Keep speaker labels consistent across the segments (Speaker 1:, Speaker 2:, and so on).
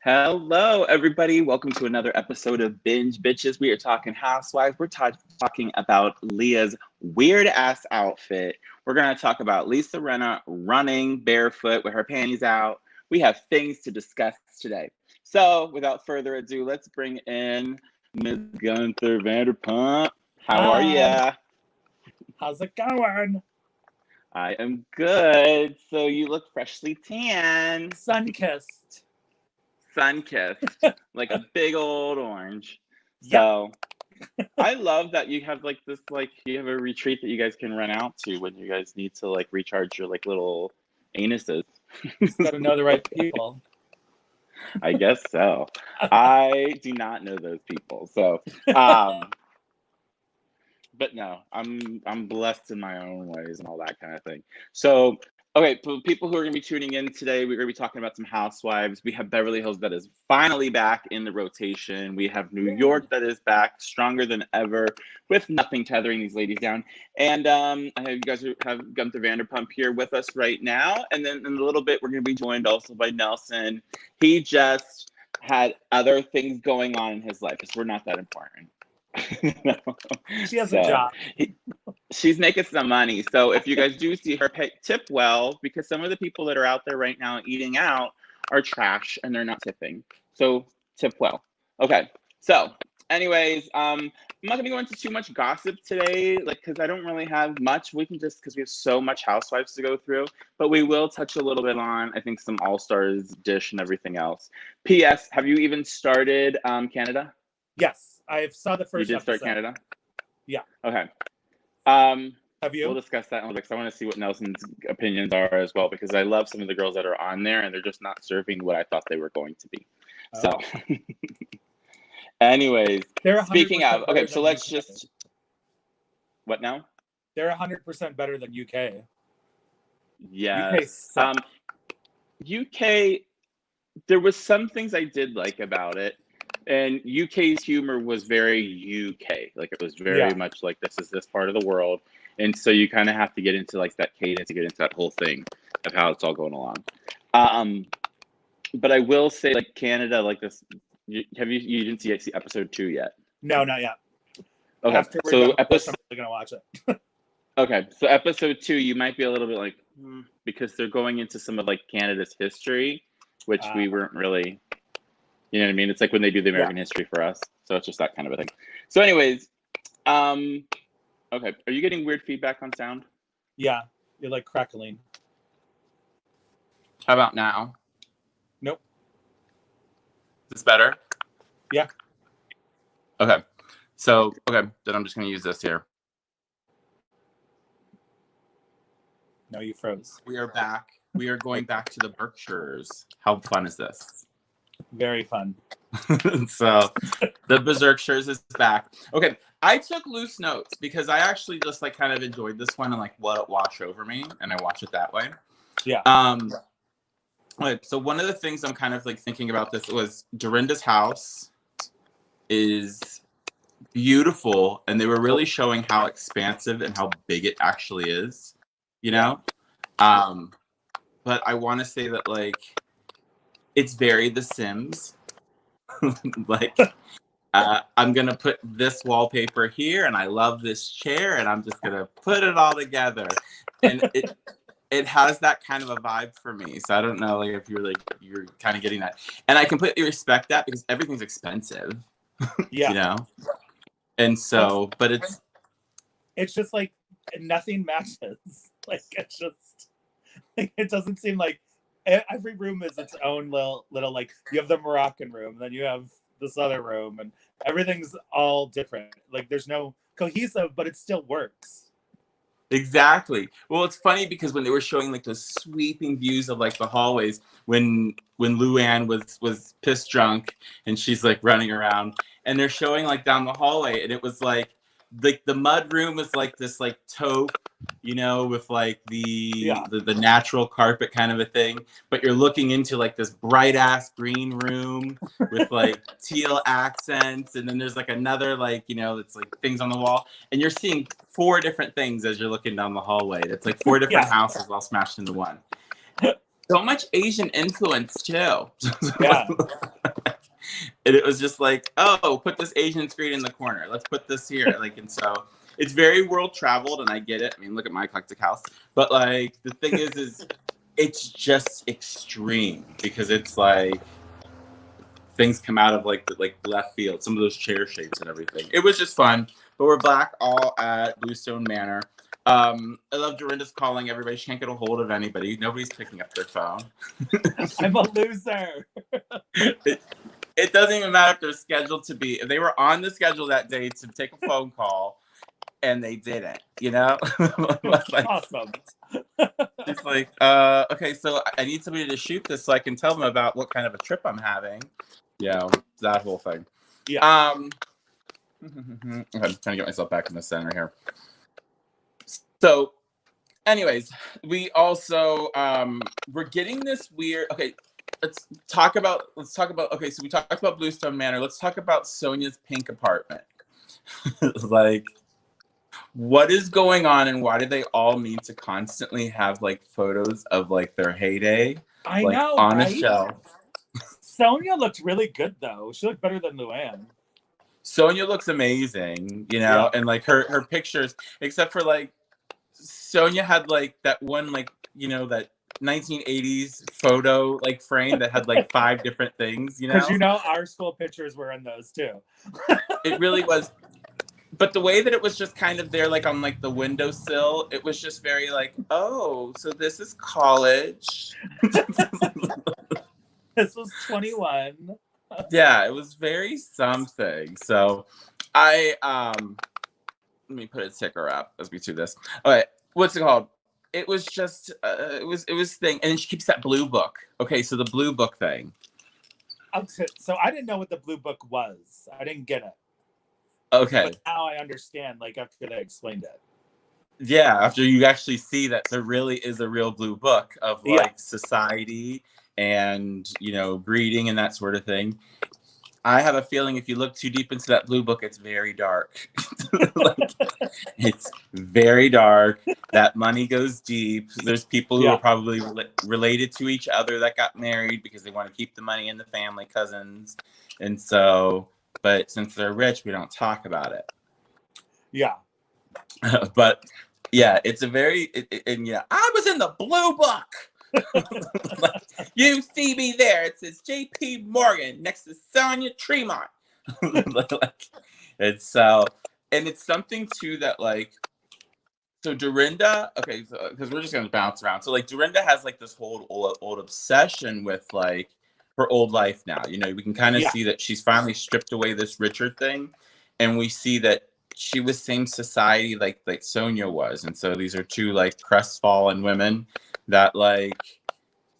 Speaker 1: Hello, everybody. Welcome to another episode of Binge Bitches. We are talking housewives. We're talking about Leah's weird ass outfit. We're going to talk about Lisa Rinna running barefoot with her panties out. We have things to discuss today. So, without further ado, let's bring in Ms. Gunther Vanderpump. How are ya?
Speaker 2: How's it going?
Speaker 1: I am good. So, you look freshly tan.
Speaker 2: Sun-kissed.
Speaker 1: Sun-kissed, like a big old orange.
Speaker 2: Yep.
Speaker 1: So I love that you have like this, like you have a retreat that you guys can run out to when you guys need to like recharge your like little anuses.
Speaker 2: Just gotta know the right people.
Speaker 1: I guess so. I do not know those people. So but no, I'm blessed in my own ways and all that kind of thing. So okay, for people who are going to be tuning in today, we're going to be talking about some housewives. We have Beverly Hills that is finally back in the rotation. We have New York that is back stronger than ever with nothing tethering these ladies down. And I have you guys have Gunther Vanderpump here with us right now. And then in a little bit, we're going to be joined also by Nelson. He just had other things going on in his life because we're not that important.
Speaker 2: No. She has a job.
Speaker 1: She's making some money. So if you guys do see her, tip well, because some of the people that are out there right now eating out are trash and they're not tipping. So tip well. Okay. So anyways, I'm not going to go into too much gossip today, like, because I don't really have much. We can just, because we have so much housewives to go through, but we will touch a little bit on, I think, some All-Stars dish and everything else. P.S. Have you even started Canada?
Speaker 2: Yes. I saw the first
Speaker 1: You did start
Speaker 2: episode.
Speaker 1: Canada?
Speaker 2: Yeah.
Speaker 1: Okay.
Speaker 2: Have you?
Speaker 1: We'll discuss that in a little bit because I want to see what Nelson's opinions are as well, because I love some of the girls that are on there and they're just not serving what I thought they were going to be. Oh. So anyways, speaking of, okay, so let's just, what now?
Speaker 2: They're 100% better than UK.
Speaker 1: Yes. UK, there was some things I did like about it. And UK's humor was very UK, like it was very much like this is this part of the world, and so you kind of have to get into like that cadence to get into that whole thing of how it's all going along. But I will say, like Canada, like this, you didn't see episode 2 yet?
Speaker 2: No, not yet.
Speaker 1: Okay,
Speaker 2: after we're done with this, I'm gonna watch it.
Speaker 1: Okay, so episode 2, you might be a little bit like because they're going into some of like Canada's history, which we weren't really. You know what I mean? It's like when they do the American history for us. So it's just that kind of a thing. So anyways, okay. Are you getting weird feedback on sound?
Speaker 2: Yeah. You're like crackling.
Speaker 1: How about now?
Speaker 2: Nope.
Speaker 1: Is this better?
Speaker 2: Yeah.
Speaker 1: Okay. So, okay. Then I'm just going to use this here.
Speaker 2: No, you froze.
Speaker 1: We are back. We are going back to the Berkshires. How fun is this?
Speaker 2: Very fun.
Speaker 1: So the Berkshires is back. Okay, I took loose notes because I actually just like kind of enjoyed this one and like let it wash over me, and I watch it that way.
Speaker 2: Yeah.
Speaker 1: So one of the things I'm kind of like thinking about this was Dorinda's house is beautiful, and they were really showing how expansive and how big it actually is, you know. But I want to say that like. It's very The Sims. Like, I'm going to put this wallpaper here, and I love this chair, and I'm just going to put it all together. And it has that kind of a vibe for me. So I don't know like if you're kind of getting that. And I completely respect that because everything's expensive.
Speaker 2: Yeah.
Speaker 1: You know? And so, but
Speaker 2: it's just like nothing matches. Like, it's just, like, it doesn't seem like, every room is its own little like you have the Moroccan room, then you have this other room, and everything's all different. Like there's no cohesive, but it still works.
Speaker 1: Exactly. Well, it's funny because when they were showing like the sweeping views of like the hallways, when Luann was piss drunk and she's like running around, and they're showing like down the hallway, and it was like the mud room was like this like taupe, you know, with like the natural carpet kind of a thing, but you're looking into like this bright ass green room with like teal accents, and then there's like another like, you know, it's like things on the wall, and you're seeing 4 different things as you're looking down the hallway. It's like 4 different houses all smashed into one. So much Asian influence too.
Speaker 2: Yeah.
Speaker 1: And it was just like, oh, put this Asian screen in the corner. Let's put this here. Like, and so it's very world traveled, and I get it. I mean, look at my eclectic house. But like, the thing is it's just extreme because it's like things come out of like left field. Some of those chair shapes and everything. It was just fun. But we're back all at Bluestone Manor. I love Dorinda's calling everybody. She can't get a hold of anybody. Nobody's picking up their phone.
Speaker 2: I'm a loser.
Speaker 1: It doesn't even matter if they're scheduled to be. If they were on the schedule that day to take a phone call, and they didn't, you know. Like,
Speaker 2: awesome.
Speaker 1: It's like, okay, so I need somebody to shoot this so I can tell them about what kind of a trip I'm having. Yeah, that whole thing.
Speaker 2: Yeah.
Speaker 1: I'm trying to get myself back in the center here. So, anyways, we also we're getting this weird. Okay, let's talk about. Okay, so we talked about Bluestone Manor. Let's talk about Sonia's pink apartment. Like, what is going on, and why do they all need to constantly have like photos of like their heyday?
Speaker 2: I
Speaker 1: like,
Speaker 2: know,
Speaker 1: on
Speaker 2: right?
Speaker 1: a shelf.
Speaker 2: Sonia looked really good though. She looked better than Luann.
Speaker 1: Sonia looks amazing, you know, and like her pictures, except for like Sonia had like that one, like, you know, that 1980s photo like frame that had like 5 different things, you know.
Speaker 2: Because you know our school pictures were in those too.
Speaker 1: It really was. But the way that it was just kind of there, like on like the windowsill, it was just very like, oh, so this is college.
Speaker 2: This was 21.
Speaker 1: Yeah, it was very something. So I let me put a ticker up as we do this. All right, what's it called? It was just it was thing, and then she keeps that blue book. Okay, so the blue book thing.
Speaker 2: Okay, so I didn't know what the blue book was. I didn't get it.
Speaker 1: Okay.
Speaker 2: But now I understand, like, after they explained it.
Speaker 1: Yeah, after you actually see that there really is a real blue book of like society and, you know, breeding and that sort of thing. I have a feeling if you look too deep into that blue book, it's very dark. Like, it's very dark. That money goes deep. There's people who are probably related to each other that got married because they want to keep the money in the family, cousins. And so, but since they're rich, we don't talk about it. Yeah. But yeah, it's a very, and yeah, I was in the blue book. Like, you see me there. It says J.P. Morgan next to Sonia Tremont. Like, it's so, and it's something too that like, so Dorinda, okay, so because we're just gonna bounce around. So like Dorinda has like this whole old obsession with like her old life now. You know, we can kind of see that she's finally stripped away this Richard thing, and we see that she was same society like Sonia was, and so these are two like crestfallen women that like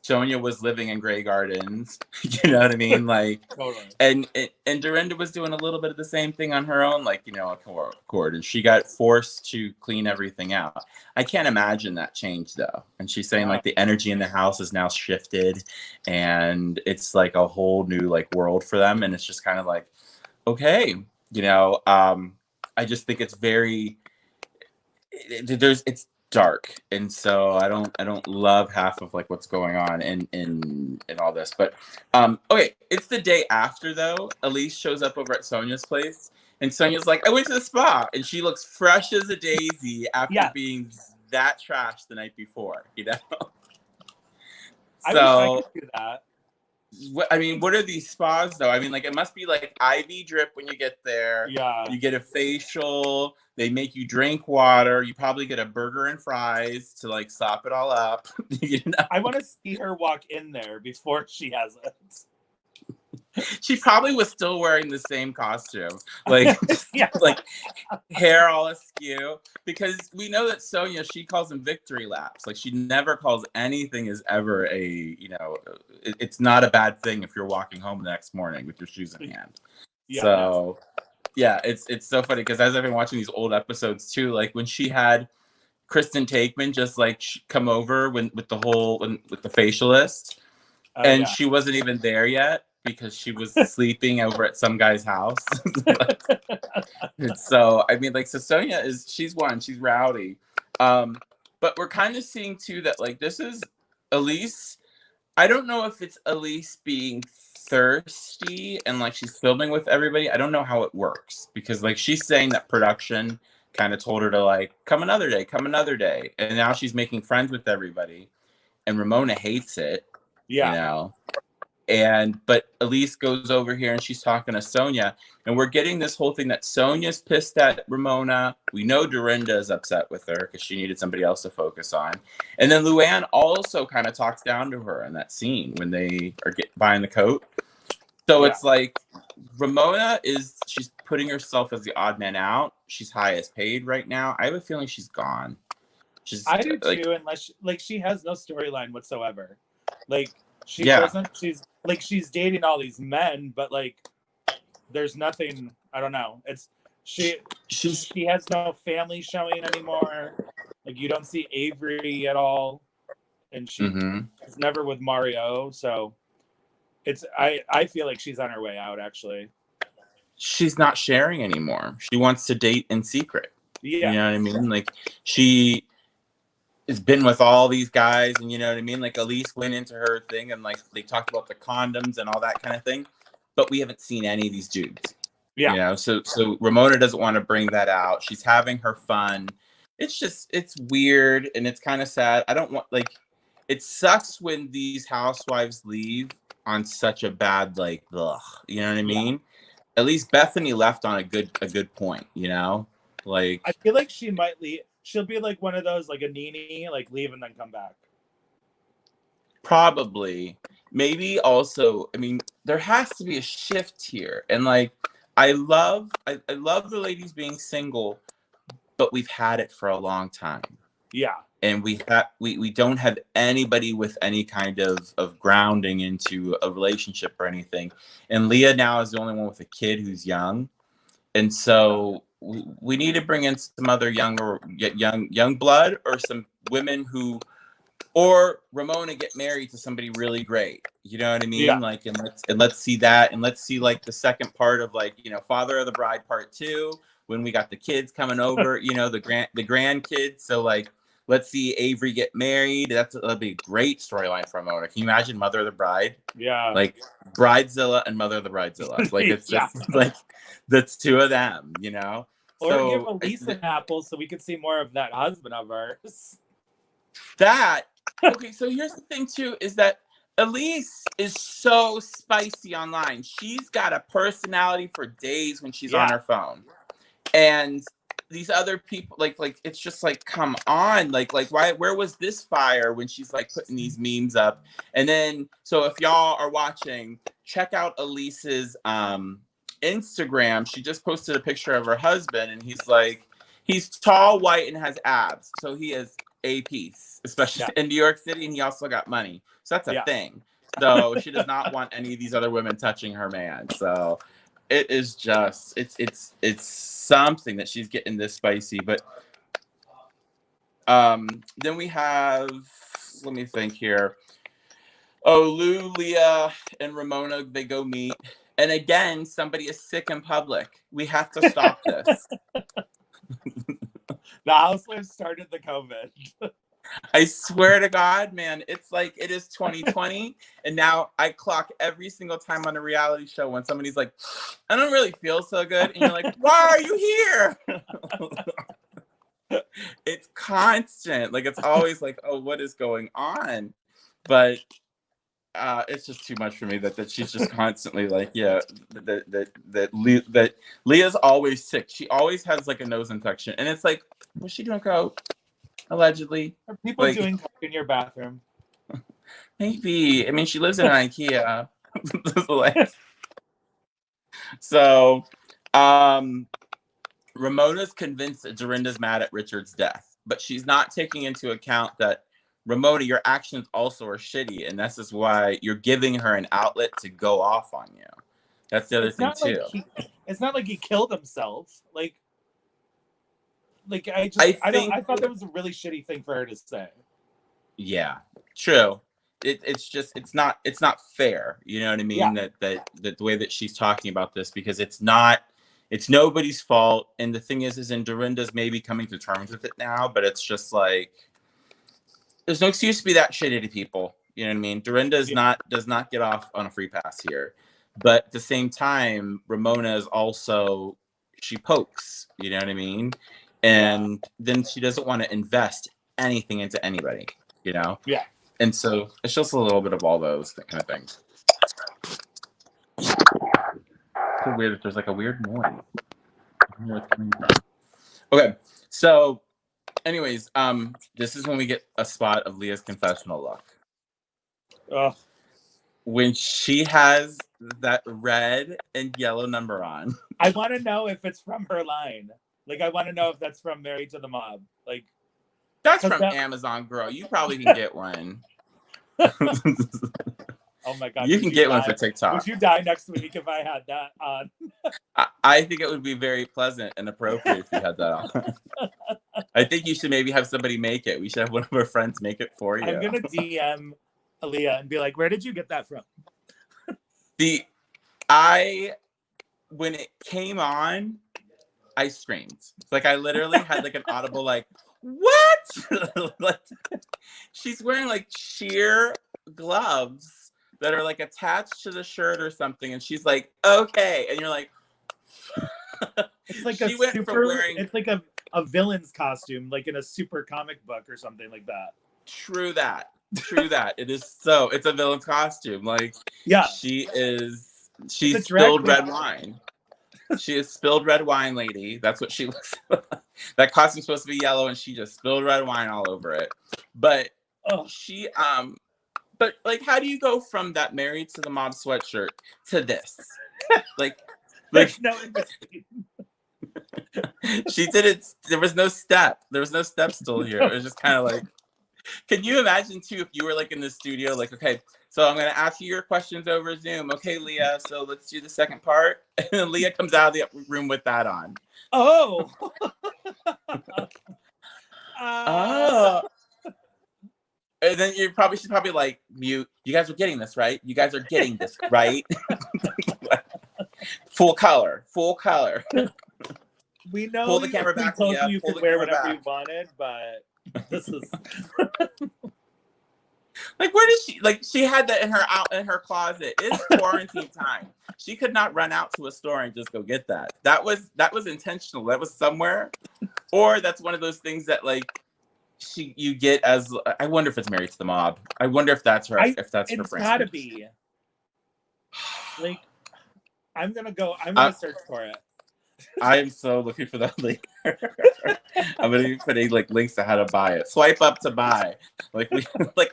Speaker 1: Sonia was living in Grey Gardens, you know what I mean? Like, totally. And Dorinda was doing a little bit of the same thing on her own, like, you know, accord, and she got forced to clean everything out. I can't imagine that change though. And she's saying like the energy in the house is now shifted, and it's like a whole new like world for them, and it's just kind of like, okay, you know, I just think it's very it's dark, and so I don't love half of like what's going on in all this. But okay, it's the day after though. Elise shows up over at Sonia's place, and Sonia's like, I went to the spa, and she looks fresh as a daisy after being that trash the night before, you know.
Speaker 2: So I wish I could do that.
Speaker 1: I mean, what are these spas though? I mean, like, it must be like IV drip when you get there.
Speaker 2: Yeah.
Speaker 1: You get a facial. They make you drink water. You probably get a burger and fries to like sop it all up. You know?
Speaker 2: I want to see her walk in there before she has it.
Speaker 1: She probably was still wearing the same costume, like like hair all askew, because we know that Sonia, she calls them victory laps. Like, she never calls anything as ever a, you know, it's not a bad thing if you're walking home the next morning with your shoes in hand. So yeah, it's so funny because as I've been watching these old episodes too, like when she had Kristen Takeman just like come over with the facialist, and she wasn't even there yet because she was sleeping over at some guy's house. So I mean, like, so Sonia she's rowdy, but we're kind of seeing too that like this is Elise. I don't know if it's Elise being thirsty and like she's filming with everybody. I don't know how it works because like she's saying that production kind of told her to like come another day, and now she's making friends with everybody, and Ramona hates it,
Speaker 2: Yeah.
Speaker 1: you know. But Elise goes over here and she's talking to Sonia, and we're getting this whole thing that Sonia's pissed at Ramona. We know Dorinda is upset with her because she needed somebody else to focus on. And then Luann also kind of talks down to her in that scene when they are buying the coat. So it's like Ramona she's putting herself as the odd man out. She's highest paid right now. I have a feeling she's gone.
Speaker 2: I do too, unless she has no storyline whatsoever. Like she doesn't. She's dating all these men, but like there's nothing. I don't know. It's she has no family showing anymore. Like you don't see Avery at all, and she is never with Mario. So it's I feel like she's on her way out. Actually,
Speaker 1: she's not sharing anymore. She wants to date in secret.
Speaker 2: Yeah,
Speaker 1: you know what I mean. Like she has been with all these guys, and you know what I mean. Like Elise went into her thing, and like they talked about the condoms and all that kind of thing, but we haven't seen any of these dudes.
Speaker 2: Yeah,
Speaker 1: you know. So Ramona doesn't want to bring that out. She's having her fun. It's weird and it's kind of sad. I don't want it sucks when these housewives leave on such a bad ugh, you know what I mean? At least Bethany left on a good point, you know? Like
Speaker 2: I feel like she might leave. She'll be like one of those, like a Nene, like leave and then come back.
Speaker 1: Probably. Maybe also, I mean, there has to be a shift here. And like I love the ladies being single, but we've had it for a long time.
Speaker 2: Yeah.
Speaker 1: And we don't have anybody with any kind of grounding into a relationship or anything. And Leah now is the only one with a kid who's young. And so we need to bring in some other young blood, or some women who, or Ramona get married to somebody really great. You know what I mean?
Speaker 2: Yeah.
Speaker 1: Like, and let's see that. And let's see like the second part of Father of the Bride Part 2, when we got the kids coming over, the grandkids. So like, let's see Avery get married. That'll be a great storyline for Ramona. Can you imagine Mother of the Bride?
Speaker 2: Yeah.
Speaker 1: Like Bridezilla and Mother of the Bridezilla. Like it's just like that's two of them,
Speaker 2: Or
Speaker 1: so,
Speaker 2: give Elise an apple so we could see more of that husband of hers.
Speaker 1: Okay, so here's the thing too, is that Elise is so spicy online. She's got a personality for days when she's on her phone. And these other people, like it's just like, come on, like why, where was this fire when she's like putting these memes up? And then, so if y'all are watching, check out Elise's Instagram. She just posted a picture of her husband, and he's tall, white, and has abs. So he is a piece, especially in New York City, and he also got money. So that's a thing. So she does not want any of these other women touching her man. So it is just it's something that she's getting this spicy. But then we have, let me think here. Oh, Lou, Leah, and Ramona, they go meet. And again, somebody is sick in public. We have to stop this.
Speaker 2: The housewives started the COVID.
Speaker 1: I swear to God, man, it's like it is 2020, and now I clock every single time on a reality show when somebody's like, I don't really feel so good, and you're like, why are you here? It's constant. Like, it's always like, oh, what is going on? But it's just too much for me that she's just constantly like, that Leah's always sick. She always has like a nose infection, and it's like, was she doing coke? Allegedly.
Speaker 2: Are people doing coke in your bathroom?
Speaker 1: Maybe. I mean, she lives in an IKEA. So, Ramona's convinced that Dorinda's mad at Richard's death, but she's not taking into account that, Ramona, your actions also are shitty, and this is why you're giving her an outlet to go off on you. That's the other thing too.
Speaker 2: It's not like he killed himself. I thought that was a really shitty thing for her to say. Yeah,
Speaker 1: true. It's not fair. You know what I mean? Yeah. That the way that she's talking about this, because it's nobody's fault. And the thing is in Dorinda's maybe coming to terms with it now, but it's just like, there's no excuse to be that shitty to people. You know what I mean? Dorinda does not get off on a free pass here. But at the same time, Ramona is also, she pokes, you know what I mean? And then she doesn't want to invest anything into anybody, you know?
Speaker 2: Yeah.
Speaker 1: And so it's just a little bit of all those kind of things. It's so weird that there's like a weird noise. I don't know where it's coming from. Okay, so anyways, this is when we get a spot of Leah's confessional look.
Speaker 2: Oh.
Speaker 1: When she has that red and yellow number on.
Speaker 2: I want to know if it's from her line. Like, I want to know if that's from Married to the Mob. Like,
Speaker 1: that's from Amazon, girl. You probably can get one.
Speaker 2: Oh my God.
Speaker 1: You can get one for TikTok.
Speaker 2: Would you die next week if I had that on?
Speaker 1: I think it would be very pleasant and appropriate if you had that on. I think you should maybe have somebody make it. We should have one of our friends make it for you.
Speaker 2: I'm going to DM Aaliyah and be like, where did you get that from?
Speaker 1: When it came on, I screamed. Like, I literally had like an audible, like, what? Like, she's wearing like sheer gloves that are like attached to the shirt or something, and she's like, okay, and you're like,
Speaker 2: it's like it's like a villain's costume, like in a super comic book or something like that.
Speaker 1: True that. It's a villain's costume. Like, she's spilled red wine. She is spilled red wine lady. That's what she looks like. That costume's supposed to be yellow, and she just spilled red wine all over it. But but like, how do you go from that Married to the Mob sweatshirt to this? Like
Speaker 2: no.
Speaker 1: She did it. There was no step. There was no step still here. It was just kind of like, can you imagine too if you were like in the studio, like, okay, so I'm gonna ask you your questions over Zoom. Okay, Leah, so let's do the second part. And then Leah comes out of the room with that on.
Speaker 2: Oh.
Speaker 1: And then she's probably like, mute. You guys are getting this, right? You guys are getting this, right? Full color.
Speaker 2: We know.
Speaker 1: Pull the camera back.
Speaker 2: We told you could wear whatever you wanted, but this is
Speaker 1: like, where did she? Like, she had that in her closet. It's quarantine time. She could not run out to a store and just go get that. That was intentional. That was somewhere, or that's one of those things that like you get as. I wonder if it's Married to the Mob. I wonder if that's her. If that's her brand.
Speaker 2: It's gotta be. Like, I'm gonna search for it.
Speaker 1: I am so looking for that later. I'm gonna be putting like links to how to buy it. Swipe up to buy. Like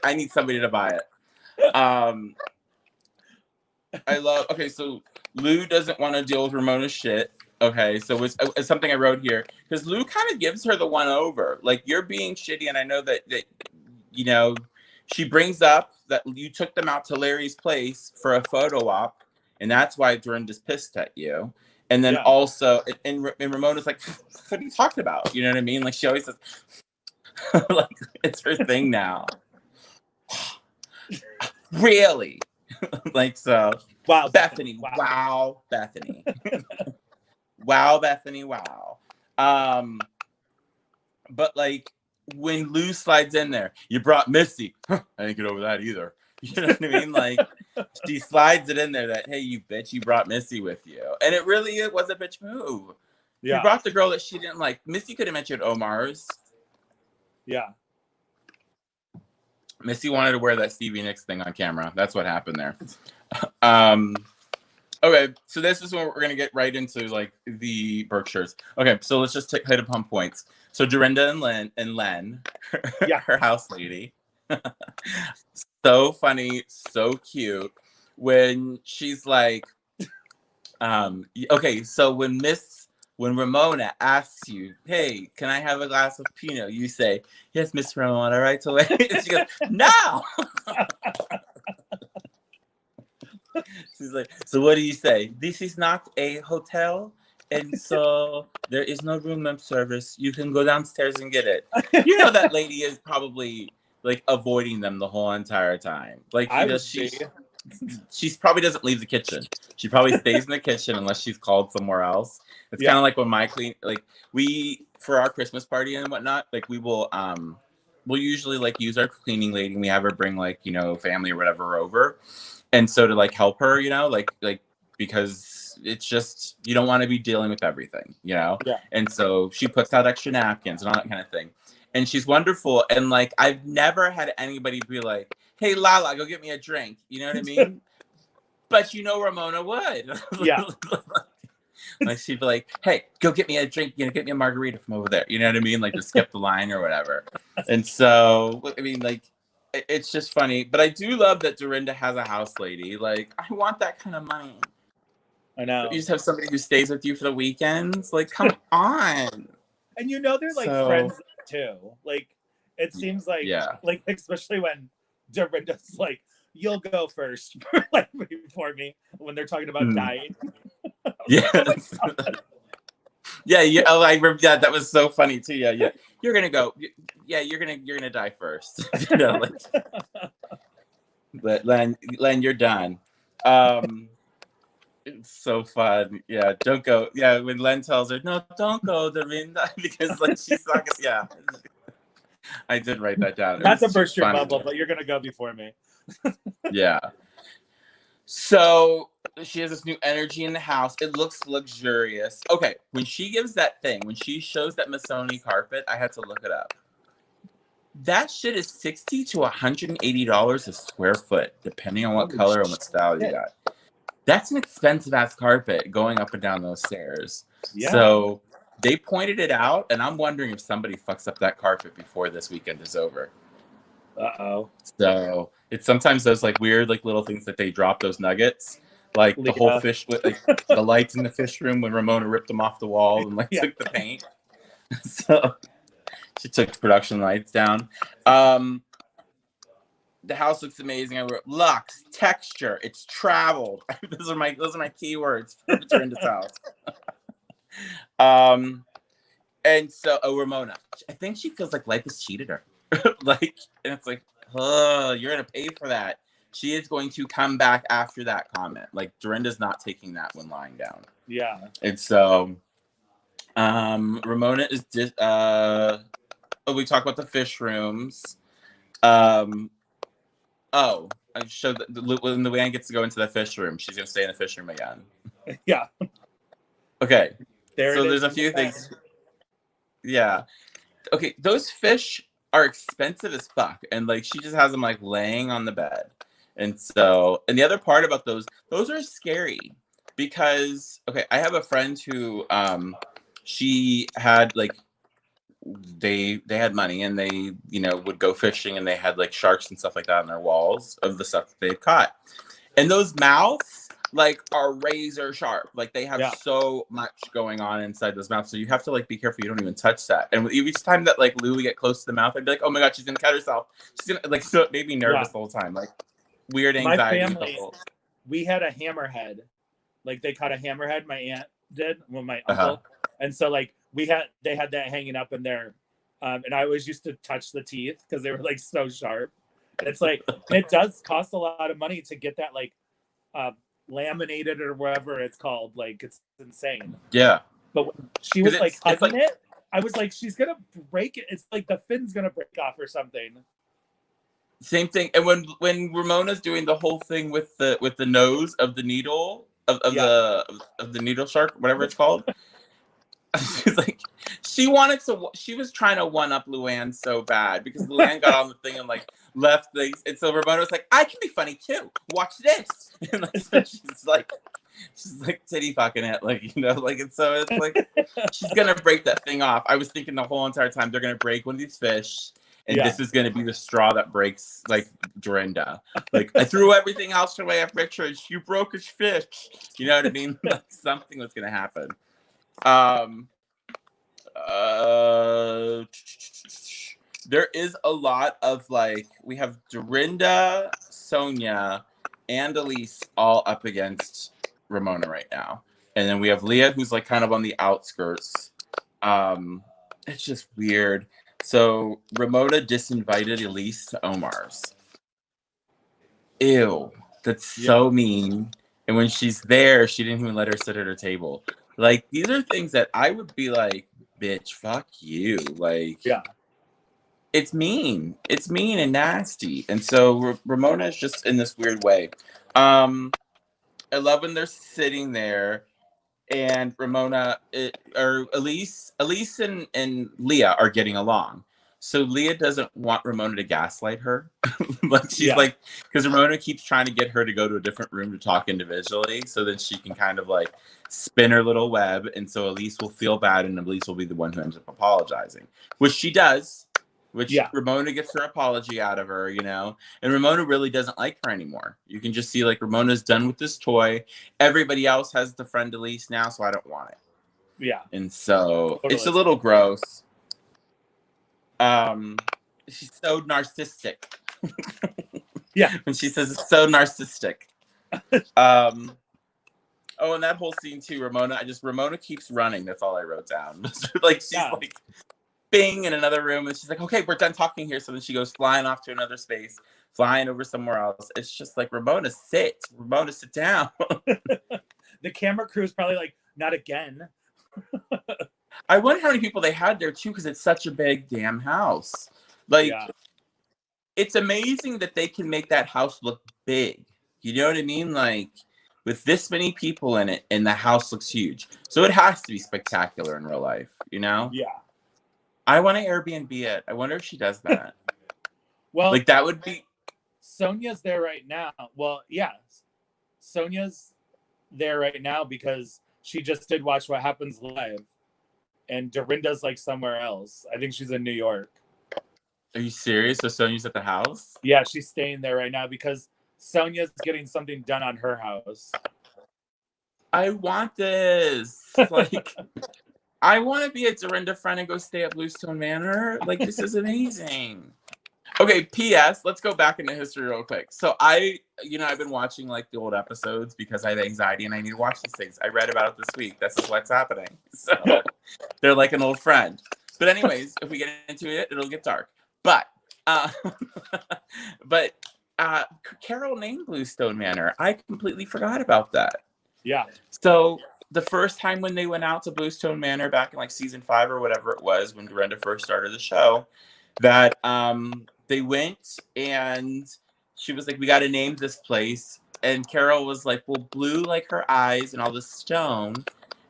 Speaker 1: I need somebody to buy it. I love. Okay, so Lou doesn't want to deal with Ramona's shit. Okay, so it's something I wrote here because Lou kind of gives her the one over. Like, you're being shitty, and I know that you know, she brings up that you took them out to Larry's place for a photo op, and that's why Dorinda's pissed at you. And then also, and Ramona's like, what are you talking about? You know what I mean? Like, she always says, like, it's her thing now. Really? Like, so.
Speaker 2: Wow,
Speaker 1: Bethany. Wow, Bethany. Wow, Bethany. Wow. But like, when Lou slides in there, you brought Missy. I didn't get over that either. You know what I mean? Like, she slides it in there that, hey, you bitch, you brought Missy with you. And it was a bitch move. Yeah. You brought the girl that she didn't like. Missy could have mentioned Omar's.
Speaker 2: Yeah.
Speaker 1: Missy wanted to wear that Stevie Nicks thing on camera. That's what happened there. Okay, so this is when we're going to get right into, like, the Berkshires. Okay, so let's just hit upon points. So Dorinda and Len, her house lady. So funny, so cute. When she's like, okay, so when Ramona asks you, hey, can I have a glass of Pinot? You say, yes, Miss Ramona, right away. And she goes, no. She's like, so what do you say? This is not a hotel, and so there is no room service. You can go downstairs and get it. You know that lady is probably like avoiding them the whole entire time. Like, she probably doesn't leave the kitchen. She probably stays in the kitchen unless she's called somewhere else. It's kind of like when for our Christmas party and whatnot, like we will we'll usually like use our cleaning lady, and we have her bring like, you know, family or whatever over. And so to like help her, you know, like because it's just, you don't want to be dealing with everything, you know?
Speaker 2: Yeah.
Speaker 1: And so she puts out extra napkins and all that kind of thing. And she's wonderful. And like, I've never had anybody be like, hey, Lala, go get me a drink. You know what I mean? But you know, Ramona would.
Speaker 2: Yeah.
Speaker 1: Like she'd be like, hey, go get me a drink, you know, get me a margarita from over there. You know what I mean? Like to skip the line or whatever. And so, I mean, like, it's just funny. But I do love that Dorinda has a house lady. Like, I want that kind of money.
Speaker 2: I know.
Speaker 1: You just have somebody who stays with you for the weekends. Like, come on.
Speaker 2: And you know they're like friends too. Like it seems like like especially when Dorinda's like, you'll go first like before me when they're talking about dying.
Speaker 1: Yeah. Yeah, oh, yeah, that was so funny too. Yeah. You're gonna go. Yeah, you're gonna die first. You know, like, but Len, you're done. It's so fun. Yeah, don't go. Yeah, when Len tells her, no, don't go, Dorinda, because like she's not gonna, yeah. I did write that down.
Speaker 2: Not to burst your bubble, but you're gonna go before me.
Speaker 1: Yeah. So she has this new energy in the house. It looks luxurious. Okay, when she gives that thing, when she shows that Missoni carpet, I had to look it up. That shit is $60 to $180 a square foot, depending on what color and what style you got. That's an expensive ass carpet going up and down those stairs. Yeah. So they pointed it out, and I'm wondering if somebody fucks up that carpet before this weekend is over.
Speaker 2: Uh-oh.
Speaker 1: So it's sometimes those like weird like little things that they drop, those nuggets, like the whole fish with like the lights in the fish room when Ramona ripped them off the wall and like took the paint. So she took the production lights down. The house looks amazing. I wrote luxe, texture, it's traveled. those are my keywords for Dorinda's house. And so Ramona, I think she feels like life has cheated her. Like, and it's like, oh, you're gonna pay for that. She is going to come back after that comment. Like Dorinda's not taking that one lying down. Yeah. And so Ramona is we talk about the fish rooms. I showed that when Luann gets to go into the fish room, she's gonna stay in the fish room again. Yeah. Okay. So there's a few things. Yeah. Okay, those fish are expensive as fuck, and like she just has them like laying on the bed. And so, and the other part about those are scary because okay, I have a friend who she had like they had money and they, you know, would go fishing and they had like sharks and stuff like that on their walls of the stuff that they had caught. And those mouths like are razor sharp. Like they have so much going on inside those mouths. So you have to like be careful you don't even touch that. And each time that like Lou would get close to the mouth, I'd be like, oh my God, she's gonna cut herself. She's gonna like, so it made me nervous the whole time. Like weird anxiety.
Speaker 2: My family, we had a hammerhead. Like they caught a hammerhead, my aunt did, well, my uncle. And so like they had that hanging up in there. And I always used to touch the teeth because they were like so sharp. And it's like, it does cost a lot of money to get that like laminated or whatever it's called. Like it's insane. Yeah. But when she was like hugging it, I was like, she's gonna break it. It's like the fin's gonna break off or something.
Speaker 1: Same thing. And when Ramona's doing the whole thing with the nose of the needle of the needle shark, whatever it's called. She's like, she was trying to one up Luann so bad because Luann got on the thing and like left things, and so Ramona was like, I can be funny too. Watch this. And like, so she's like titty fucking it, like, you know, like, and so it's like she's gonna break that thing off. I was thinking the whole entire time they're gonna break one of these fish, and this is gonna be the straw that breaks like Dorinda. Like I threw everything else away at Richard. You broke his fish. You know what I mean? Like something was gonna happen. There is a lot of like, we have Dorinda, Sonia, and Elise all up against Ramona right now, and then we have Leah who's like kind of on the outskirts. It's just weird. So Ramona disinvited Elise to Omar's. Ew, that's so mean. And when she's there, she didn't even let her sit at her table. Like, these are things that I would be like, bitch, fuck you. Like, it's mean. It's mean and nasty. And so Ramona is just in this weird way. I love when they're sitting there and Ramona, or Elise and Leah are getting along. So Leah doesn't want Ramona to gaslight her. Like she's like, because Ramona keeps trying to get her to go to a different room to talk individually, so that she can kind of like spin her little web, and so Elise will feel bad, and Elise will be the one who ends up apologizing, which she does. Which Ramona gets her apology out of her, you know, and Ramona really doesn't like her anymore. You can just see like Ramona's done with this toy. Everybody else has the friend Elise now, so I don't want it.
Speaker 2: Yeah.
Speaker 1: And so it's a little gross. She's so narcissistic.
Speaker 2: Yeah.
Speaker 1: When she says it's so narcissistic. Oh, and that whole scene too, Ramona keeps running. That's all I wrote down. Like she's like bing in another room, and she's like, okay, we're done talking here. So then she goes flying off to another space, flying over somewhere else. It's just like, Ramona, sit down.
Speaker 2: The camera crew is probably like, not again.
Speaker 1: I wonder how many people they had there too, because it's such a big damn house. Like, it's amazing that they can make that house look big. You know what I mean? Like, with this many people in it, and the house looks huge. So it has to be spectacular in real life, you know?
Speaker 2: Yeah.
Speaker 1: I want to Airbnb it. I wonder if she does that.
Speaker 2: Well,
Speaker 1: like that would be.
Speaker 2: Sonia's there right now. Well, yeah. Sonia's there right now because she just did Watch What Happens Live. And Dorinda's like somewhere else. I think she's in New York.
Speaker 1: Are you serious? So Sonia's at the house?
Speaker 2: Yeah, she's staying there right now because Sonia's getting something done on her house.
Speaker 1: I want this. Like, I want to be a Dorinda friend and go stay at Bluestone Manor. Like, this is amazing. Okay, P.S. Let's go back into history real quick. So I've been watching like the old episodes because I have anxiety and I need to watch these things. I read about it this week. This is what's happening. So they're like an old friend. But anyways, if we get into it, it'll get dark. But Carol named Bluestone Manor. I completely forgot about that.
Speaker 2: Yeah.
Speaker 1: So the first time when they went out to Bluestone Manor back in like season 5 or whatever it was, when Dorinda first started the show, that they went and she was like, we got to name this place. And Carol was like, well, blue like her eyes and all the stone.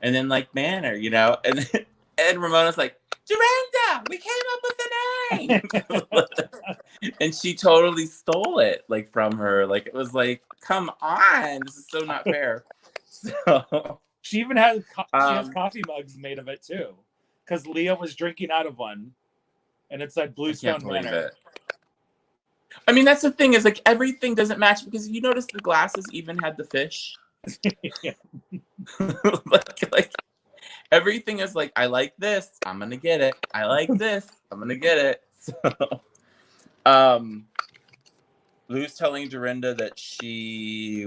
Speaker 1: And then like Manor, you know? And Ramona's like, Dorinda, we came up with a name. And she totally stole it like from her. Like, it was like, come on, this is so not fair. So
Speaker 2: she even has coffee mugs made of it too, because Leah was drinking out of one, and it said Bluestone Manor.
Speaker 1: I mean, that's the thing, is like everything doesn't match, because you notice the glasses even had the fish. like everything is like, I like this, I'm gonna get it. I like this, I'm gonna get it. So, Lou's telling Dorinda that she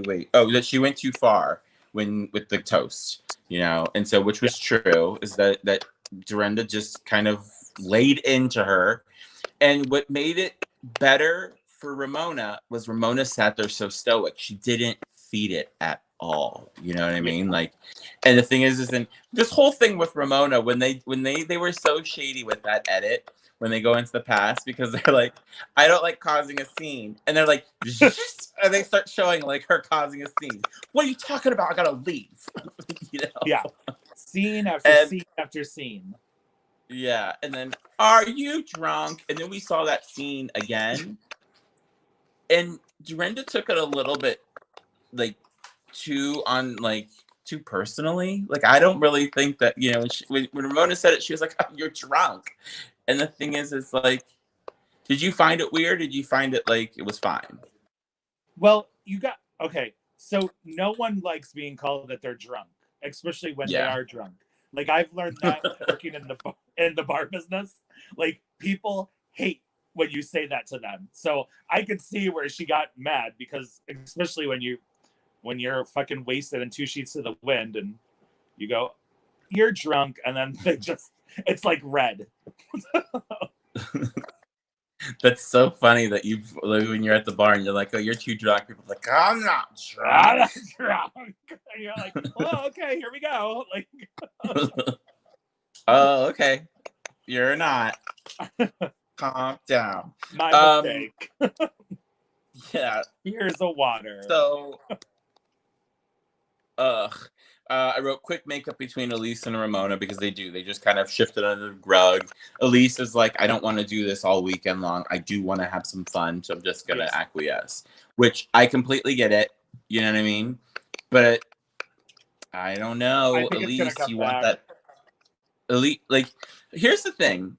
Speaker 1: went too far with the toast, you know, and so, which was true, is that Dorinda just kind of laid into her. And what made it better for Ramona was Ramona sat there so stoic. She didn't feed it at all. You know what I mean? Like, and the thing is in this whole thing with Ramona, when they were so shady with that edit, when they go into the past, because they're like, I don't like causing a scene. And they're like, and they start showing like her causing a scene. What are you talking about? I gotta leave. You know?
Speaker 2: Yeah. Scene after scene after scene.
Speaker 1: Yeah. And then, are you drunk? And then we saw that scene again. And Dorinda took it a little bit like too personally. Like, I don't really think that, you know, when Ramona said it, she was like, oh, you're drunk. And the thing is, it's like, did you find it weird? Did you find it like it was fine?
Speaker 2: Well, so no one likes being called that they're drunk, especially when they are drunk. Like, I've learned that working in the bar business. Like, people hate when you say that to them. So I could see where she got mad, because especially when you're fucking wasted and 2 sheets to the wind and you go, you're drunk, and then it's like red.
Speaker 1: That's so funny that when you're at the bar and you're like, oh, you're too drunk. People are like, I'm not drunk. I'm not
Speaker 2: drunk. And you're like, oh, okay, here we go. Like,
Speaker 1: oh, okay. You're not. Calm down.
Speaker 2: My mistake.
Speaker 1: Yeah.
Speaker 2: Here's a water.
Speaker 1: So, I wrote quick makeup between Elise and Ramona because they just kind of shifted under the rug. Elise is like, I don't want to do this all weekend long. I do want to have some fun, so I'm just gonna acquiesce, which I completely get it. You know what I mean? But I don't know,
Speaker 2: I think
Speaker 1: Elise.
Speaker 2: it's gonna come
Speaker 1: You
Speaker 2: back.
Speaker 1: want that Elise? Like, here's the thing.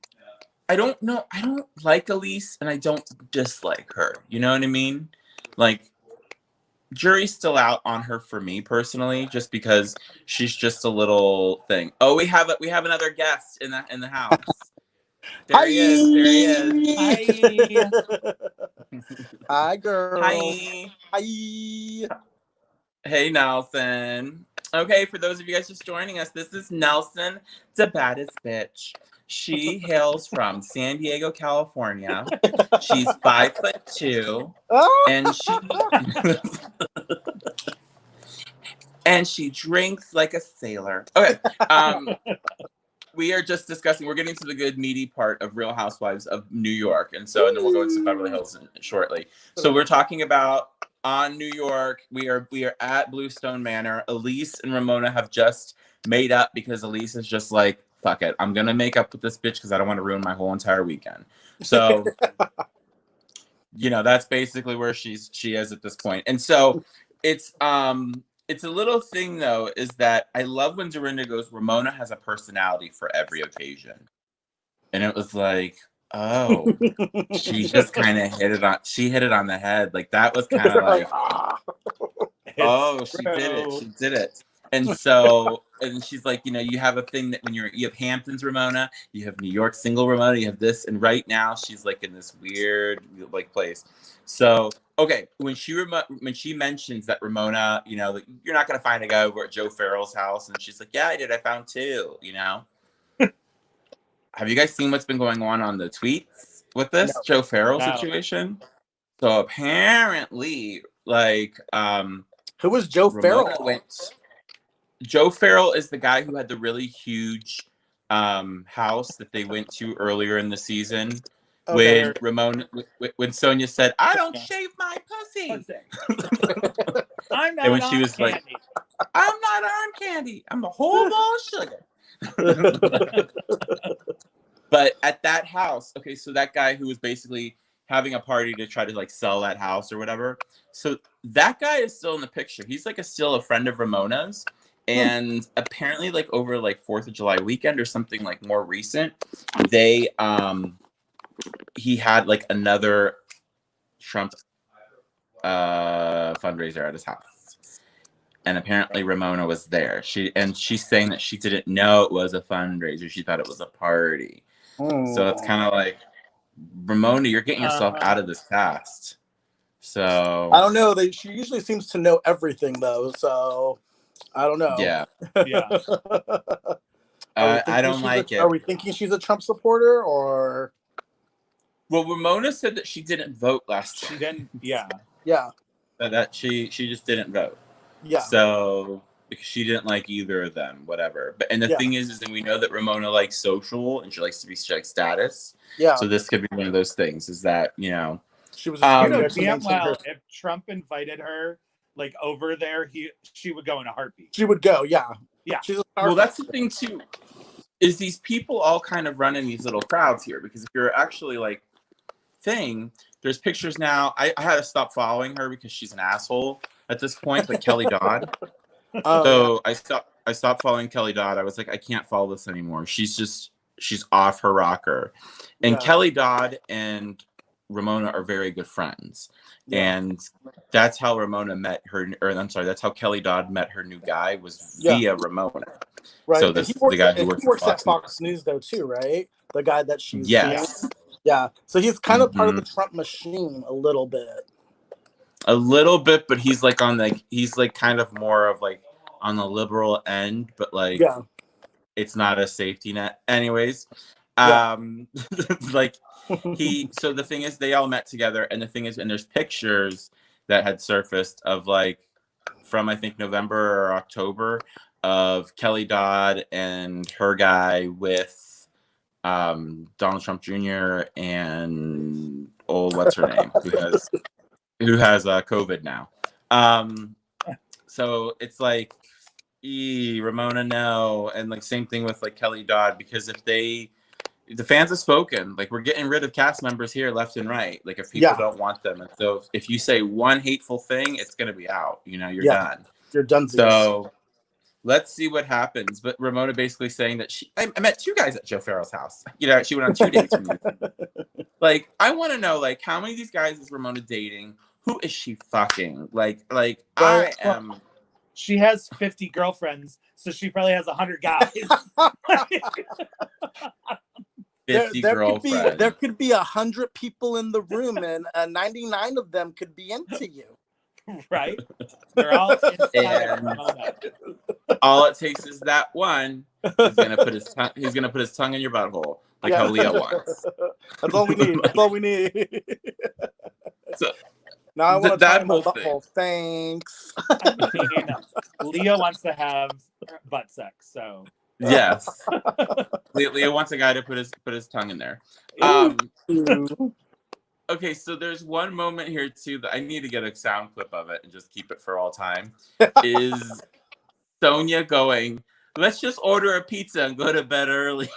Speaker 1: I don't know. I don't like Elise, and I don't dislike her. You know what I mean? Like, jury's still out on her for me personally, just because she's just a little thing. Oh, we have another guest in the house. There
Speaker 3: Hi.
Speaker 1: he is. There he is.
Speaker 2: Hi.
Speaker 3: Hi, girl.
Speaker 1: Hi.
Speaker 3: Hi.
Speaker 1: Hey, Nelson. Okay, for those of you guys just joining us, this is Nelson, the baddest bitch. She hails from San Diego, California. She's 5'2", and she drinks like a sailor. Okay. We are just discussing. We're getting to the good meaty part of Real Housewives of New York, and then we'll go into Beverly Hills shortly. So we're talking about on New York. We are at Bluestone Manor. Elise and Ramona have just made up because Elise is just like, fuck it, I'm gonna make up with this bitch because I don't want to ruin my whole entire weekend. So, that's basically where she is at this point. And so it's a little thing though, is that I love when Dorinda goes, Ramona has a personality for every occasion. And it was like, oh, she just kind of hit it on the head. Like that was kind of like, oh, she did it. And so, and she's like, you have a thing that when you have Hamptons Ramona, you have New York single Ramona, you have this, and right now she's like in this weird like place. So, okay, when she mentions that Ramona, like, you're not gonna find a guy over at Joe Farrell's house, and she's like, yeah, I did, I found two. Have you guys seen what's been going on the tweets with this Joe Farrell situation? So apparently, like,
Speaker 3: who was Joe Farrell?
Speaker 1: Joe Farrell is the guy who had the really huge house that they went to earlier in the season. Okay. When Sonia said, I don't shave my pussy.
Speaker 2: I'm not on
Speaker 1: was
Speaker 2: candy.
Speaker 1: Like, I'm not on candy. I'm a whole ball of sugar. But at that house, okay, so that guy who was basically having a party to try to like sell that house or whatever. So that guy is still in the picture. He's like still a friend of Ramona's. And apparently like over like 4th of July weekend or something like more recent, they he had like another Trump fundraiser at his house. And apparently Ramona was there. She's saying that she didn't know it was a fundraiser. She thought it was a party. So it's kind of like, Ramona, you're getting yourself out of this cast. So
Speaker 3: I don't know. She usually seems to know everything though. So I don't know.
Speaker 1: Yeah.
Speaker 3: I
Speaker 1: don't like it.
Speaker 3: Are we thinking she's a Trump supporter or?
Speaker 1: Well, Ramona said that she didn't vote last time.
Speaker 2: She didn't. Yeah.
Speaker 3: Yeah.
Speaker 1: That she just didn't vote.
Speaker 3: Yeah.
Speaker 1: So because she didn't like either of them, whatever. But the thing is that we know that Ramona likes social and she likes to be like status.
Speaker 3: Yeah.
Speaker 1: So this could be one of those things. Is that
Speaker 3: she was
Speaker 2: damn well if Trump invited her like over there, she would go in a heartbeat.
Speaker 3: She would go. Yeah.
Speaker 2: Yeah.
Speaker 1: Well, that's the thing too. Is these people all kind of run in these little crowds here? Because if you're actually like there's pictures now. I had to stop following her because she's an asshole at this point, but Kelly Dodd. So I stopped following Kelly Dodd. I was like, I can't follow this anymore. She's off her rocker. And Kelly Dodd and Ramona are very good friends. Yeah. And that's how Ramona met her, that's how Kelly Dodd met her new guy was via Ramona.
Speaker 3: Right.
Speaker 1: So the guy who works
Speaker 3: at Fox News though too, right? The guy that she's
Speaker 1: Yes.
Speaker 3: Yeah. So he's kind of part of the Trump machine a little bit.
Speaker 1: A little bit, but he's like he's like kind of more of like on the liberal end, but like it's not a safety net. Anyways. Like so the thing is they all met together, and the thing is, and there's pictures that had surfaced of like from I think November or October of Kelly Dodd and her guy with Donald Trump Jr. and what's her name, who has COVID now. So it's like, Ramona, no, and like same thing with like Kelly Dodd, because if the fans have spoken, like we're getting rid of cast members here left and right. Like if people don't want them, and so if you say one hateful thing, it's gonna be out. You know, you're done.
Speaker 3: You're done.
Speaker 1: So let's see what happens. But Ramona basically saying that I met 2 guys at Joe Farrell's house. You know, she went on 2 dates with me. Like, I want to know, like, how many of these guys is Ramona dating? Who is she fucking? Like I am.
Speaker 2: She has 50 girlfriends, so she probably has 100 guys.
Speaker 1: 50 girlfriends.
Speaker 3: There could be 100 people in the room, and 99 of them could be into you.
Speaker 2: Right? They're all inside.
Speaker 1: All it takes is that one. He's gonna put his tongue in your butthole, like how Leah wants.
Speaker 3: That's all we need. That's all we need.
Speaker 1: So
Speaker 3: now I want to
Speaker 1: that
Speaker 3: whole
Speaker 1: whole
Speaker 3: thing. Thanks.
Speaker 2: Leah wants to have butt sex, so
Speaker 1: yes. Leah wants a guy to put his tongue in there. Okay, so there's one moment here too that I need to get a sound clip of it and just keep it for all time. Is Sonia going, let's just order a pizza and go to bed early.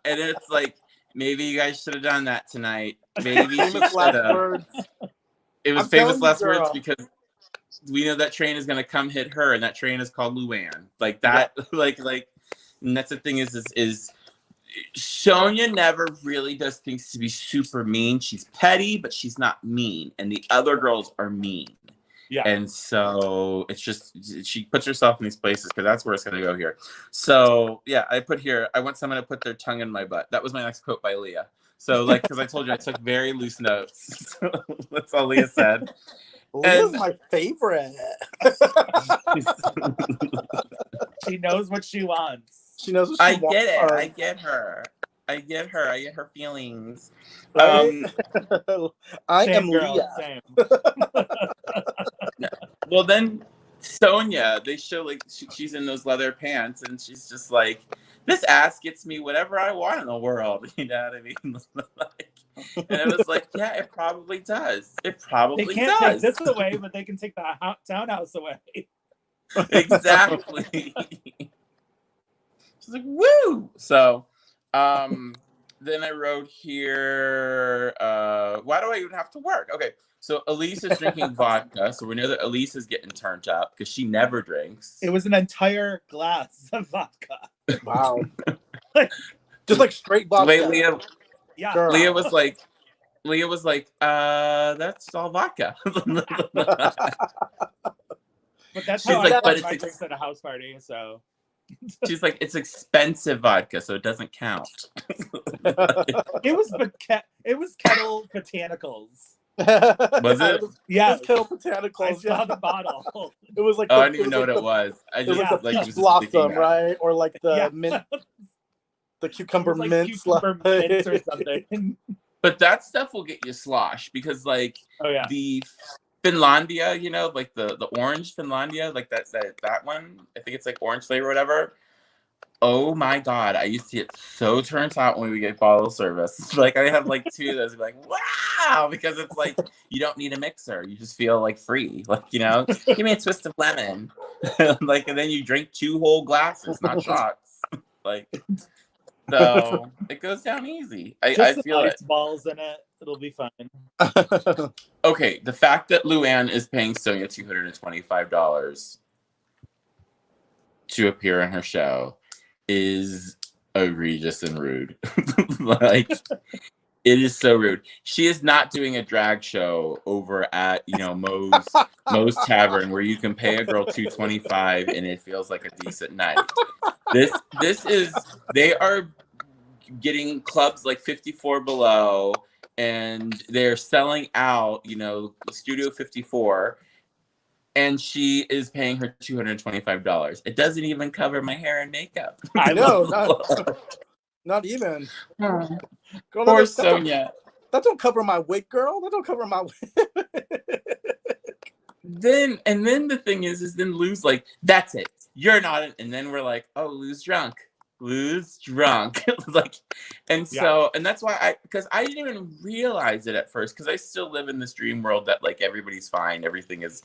Speaker 1: And it's like, maybe you guys should have done that tonight. Maybe
Speaker 3: Famous last words.
Speaker 1: It was famous last words because we know that train is gonna come hit her, and that train is called Luann. Like that, like, and that's the thing is Sonia never really does things to be super mean. She's petty, but she's not mean. And the other girls are mean. Yeah. And so it's just, she puts herself in these places because that's where it's going to go here. So yeah, I put here, I want someone to put their tongue in my butt. That was my next quote by Leah. So like, because I told you I took very loose notes. So that's all Leah said.
Speaker 3: Leah's my favorite.
Speaker 2: She knows what she wants.
Speaker 3: She knows what she wants.
Speaker 1: I get her. I get her feelings.
Speaker 3: Right? I
Speaker 2: same
Speaker 3: am
Speaker 2: girl,
Speaker 3: Leah.
Speaker 2: Same.
Speaker 1: Well, then Sonia, they show like she's in those leather pants, and she's just like, this ass gets me whatever I want in the world. You know what I mean? And it was like, yeah, it probably does. It probably does. They can't
Speaker 2: take this away, but they can take the townhouse away.
Speaker 1: Exactly. She's like, woo! So, then I wrote here, why do I even have to work? Okay, so Elise is drinking vodka, so we know that Elise is getting turned up because she never drinks.
Speaker 2: It was an entire glass of vodka.
Speaker 3: Wow. Just like straight vodka.
Speaker 1: Wait, Leah.
Speaker 2: Yeah.
Speaker 3: Girl.
Speaker 1: Leah was like, that's all vodka.
Speaker 2: But that's
Speaker 1: She's
Speaker 2: how
Speaker 1: like,
Speaker 2: I
Speaker 1: but
Speaker 2: my drinks at a house party, so.
Speaker 1: She's like, it's expensive vodka, so it doesn't count.
Speaker 2: It was kettle botanicals.
Speaker 1: Was it?
Speaker 2: Yeah,
Speaker 3: it was kettle botanicals.
Speaker 2: I saw the bottle.
Speaker 3: It was like
Speaker 1: I didn't even know what it was. I
Speaker 3: It was
Speaker 1: just
Speaker 3: like the
Speaker 1: like
Speaker 3: peach blossom, right? Or like the mint, the cucumber
Speaker 2: like
Speaker 3: mint,
Speaker 2: cucumber mints or something.
Speaker 1: But that stuff will get you slosh because like the Finlandia, you know, like the orange Finlandia, like that one. I think it's like orange flavor or whatever. Oh my god, I used to get so turned out when we get bottle service. Like I have like 2 of those, like wow, because it's like you don't need a mixer, you just feel like free, like you know, give me a twist of lemon, like, and then you drink 2 whole glasses, not shots, like. So it goes down easy. I feel it.
Speaker 2: Balls in it. It'll be fine.
Speaker 1: Okay, the fact that Luann is paying Sonia $225 to appear in her show is egregious and rude. Like, it is so rude. She is not doing a drag show over at, you know, Moe's Tavern where you can pay a girl $225 and it feels like a decent night. This is, they are getting clubs like 54 Below, and they're selling out, you know, Studio 54, and she is paying her $225. It doesn't even cover my hair and makeup.
Speaker 3: I know, not even.
Speaker 1: Girl,
Speaker 3: Poor
Speaker 1: Sonia.
Speaker 3: That don't cover my wig, girl. That don't cover my wig.
Speaker 1: Then the thing is then Lou's like, that's it. You're not, and then we're like, oh, Lou's drunk. Lou's drunk. Like, and so, and that's why because I didn't even realize it at first, because I still live in this dream world that like everybody's fine, everything is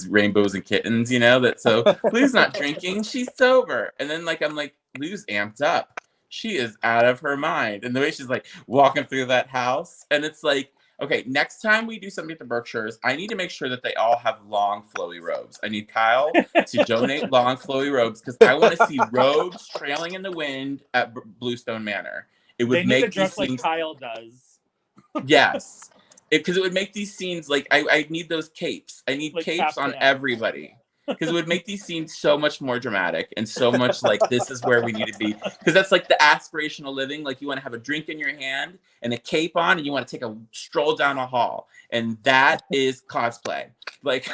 Speaker 1: rainbows and kittens, you know, that so Lou's not drinking, she's sober. And then like I'm like, Lou's amped up. She is out of her mind. And the way she's like walking through that house, and it's like, okay, next time we do something at the Berkshires, I need to make sure that they all have long, flowy robes. I need Kyle to donate long, flowy robes, because I want to see robes trailing in the wind at Bluestone Manor. It would
Speaker 2: They need
Speaker 1: make
Speaker 2: to dress
Speaker 1: these scenes,
Speaker 2: like Kyle does.
Speaker 1: yes, because it would make these scenes like I need those capes. I need
Speaker 2: Like
Speaker 1: capes on
Speaker 2: Captain.
Speaker 1: everybody. Because it would make these scenes so much more dramatic and so much like this is where we need to be. Because that's like the aspirational living. Like you want to have a drink in your hand and a cape on, and you want to take a stroll down a hall, and that is cosplay. Like,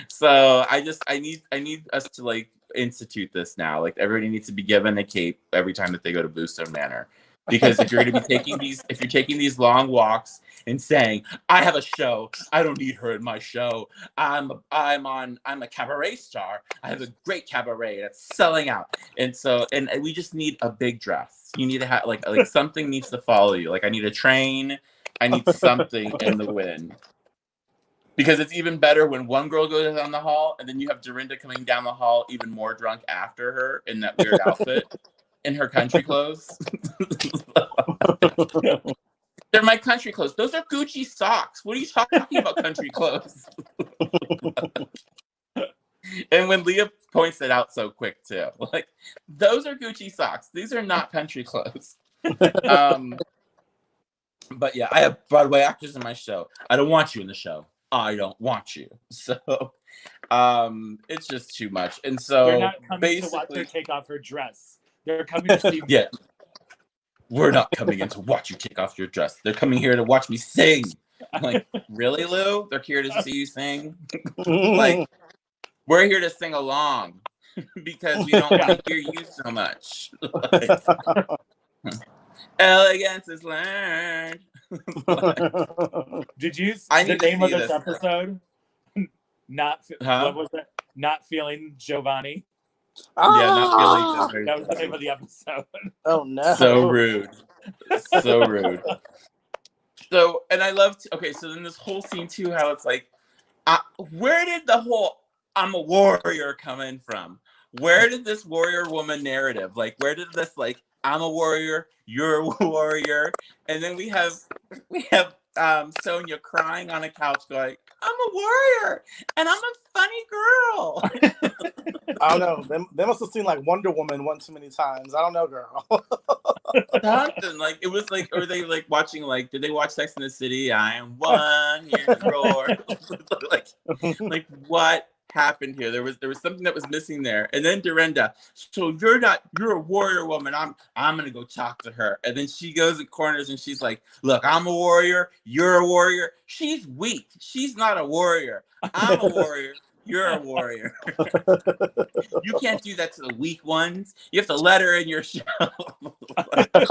Speaker 1: so I need us to like institute this now. Like everybody needs to be given a cape every time that they go to Bluestone Manor. Because if you're going to be taking these long walks and saying, I have a show, I don't need her in my show, I'm a cabaret star, I have a great cabaret that's selling out, and we just need a big dress. You need to have like something needs to follow you. Like I need a train, I need something in the wind. Because it's even better when one girl goes down the hall and then you have Dorinda coming down the hall even more drunk after her in that weird outfit. In her country clothes. They're my country clothes. Those are Gucci socks. What are you talking about, country clothes? And when Leah points it out so quick too, like those are Gucci socks. These are not country clothes. But yeah, I have Broadway actors in my show. I don't want you in the show. I don't want you. So it's just too much. And so
Speaker 2: They're not coming
Speaker 1: basically
Speaker 2: to watch her take off her dress. They're coming to see
Speaker 1: yeah. We're not coming in to watch you take off your dress. They're coming here to watch me sing. I'm like, really, Lou? They're here to see you sing? Like, we're here to sing along because we don't want to hear you so much. Like, elegance is learned.
Speaker 2: Did you?
Speaker 1: I
Speaker 2: The
Speaker 1: need to
Speaker 2: name of
Speaker 1: see
Speaker 2: this
Speaker 1: this.
Speaker 2: episode? What was it? Not feeling Giovanni.
Speaker 1: Yeah, not feeling.
Speaker 2: That was the name of the episode.
Speaker 3: Oh no!
Speaker 1: So rude. So rude. So, and I loved. Okay, so then this whole scene too, how it's like, where did the whole "I'm a warrior" come in from? Where did this warrior woman narrative, like, where did this like I'm a warrior, you're a warrior, and then we have Sonia crying on a couch going, I'm a warrior and I'm a funny girl.
Speaker 3: I don't know. They must have seen like Wonder Woman one too many times. I don't know, girl.
Speaker 1: Something like it was like, or they like watching like, did they watch Sex in the City? I am one, here's the roar. like what happened here? There was something that was missing there. And then Dorinda, so you're a warrior woman. I'm gonna go talk to her. And then she goes in corners and she's like, look, I'm a warrior, you're a warrior. She's weak. She's not a warrior. I'm a warrior. You're a warrior. You can't do that to the weak ones. You have to let her in your show. It's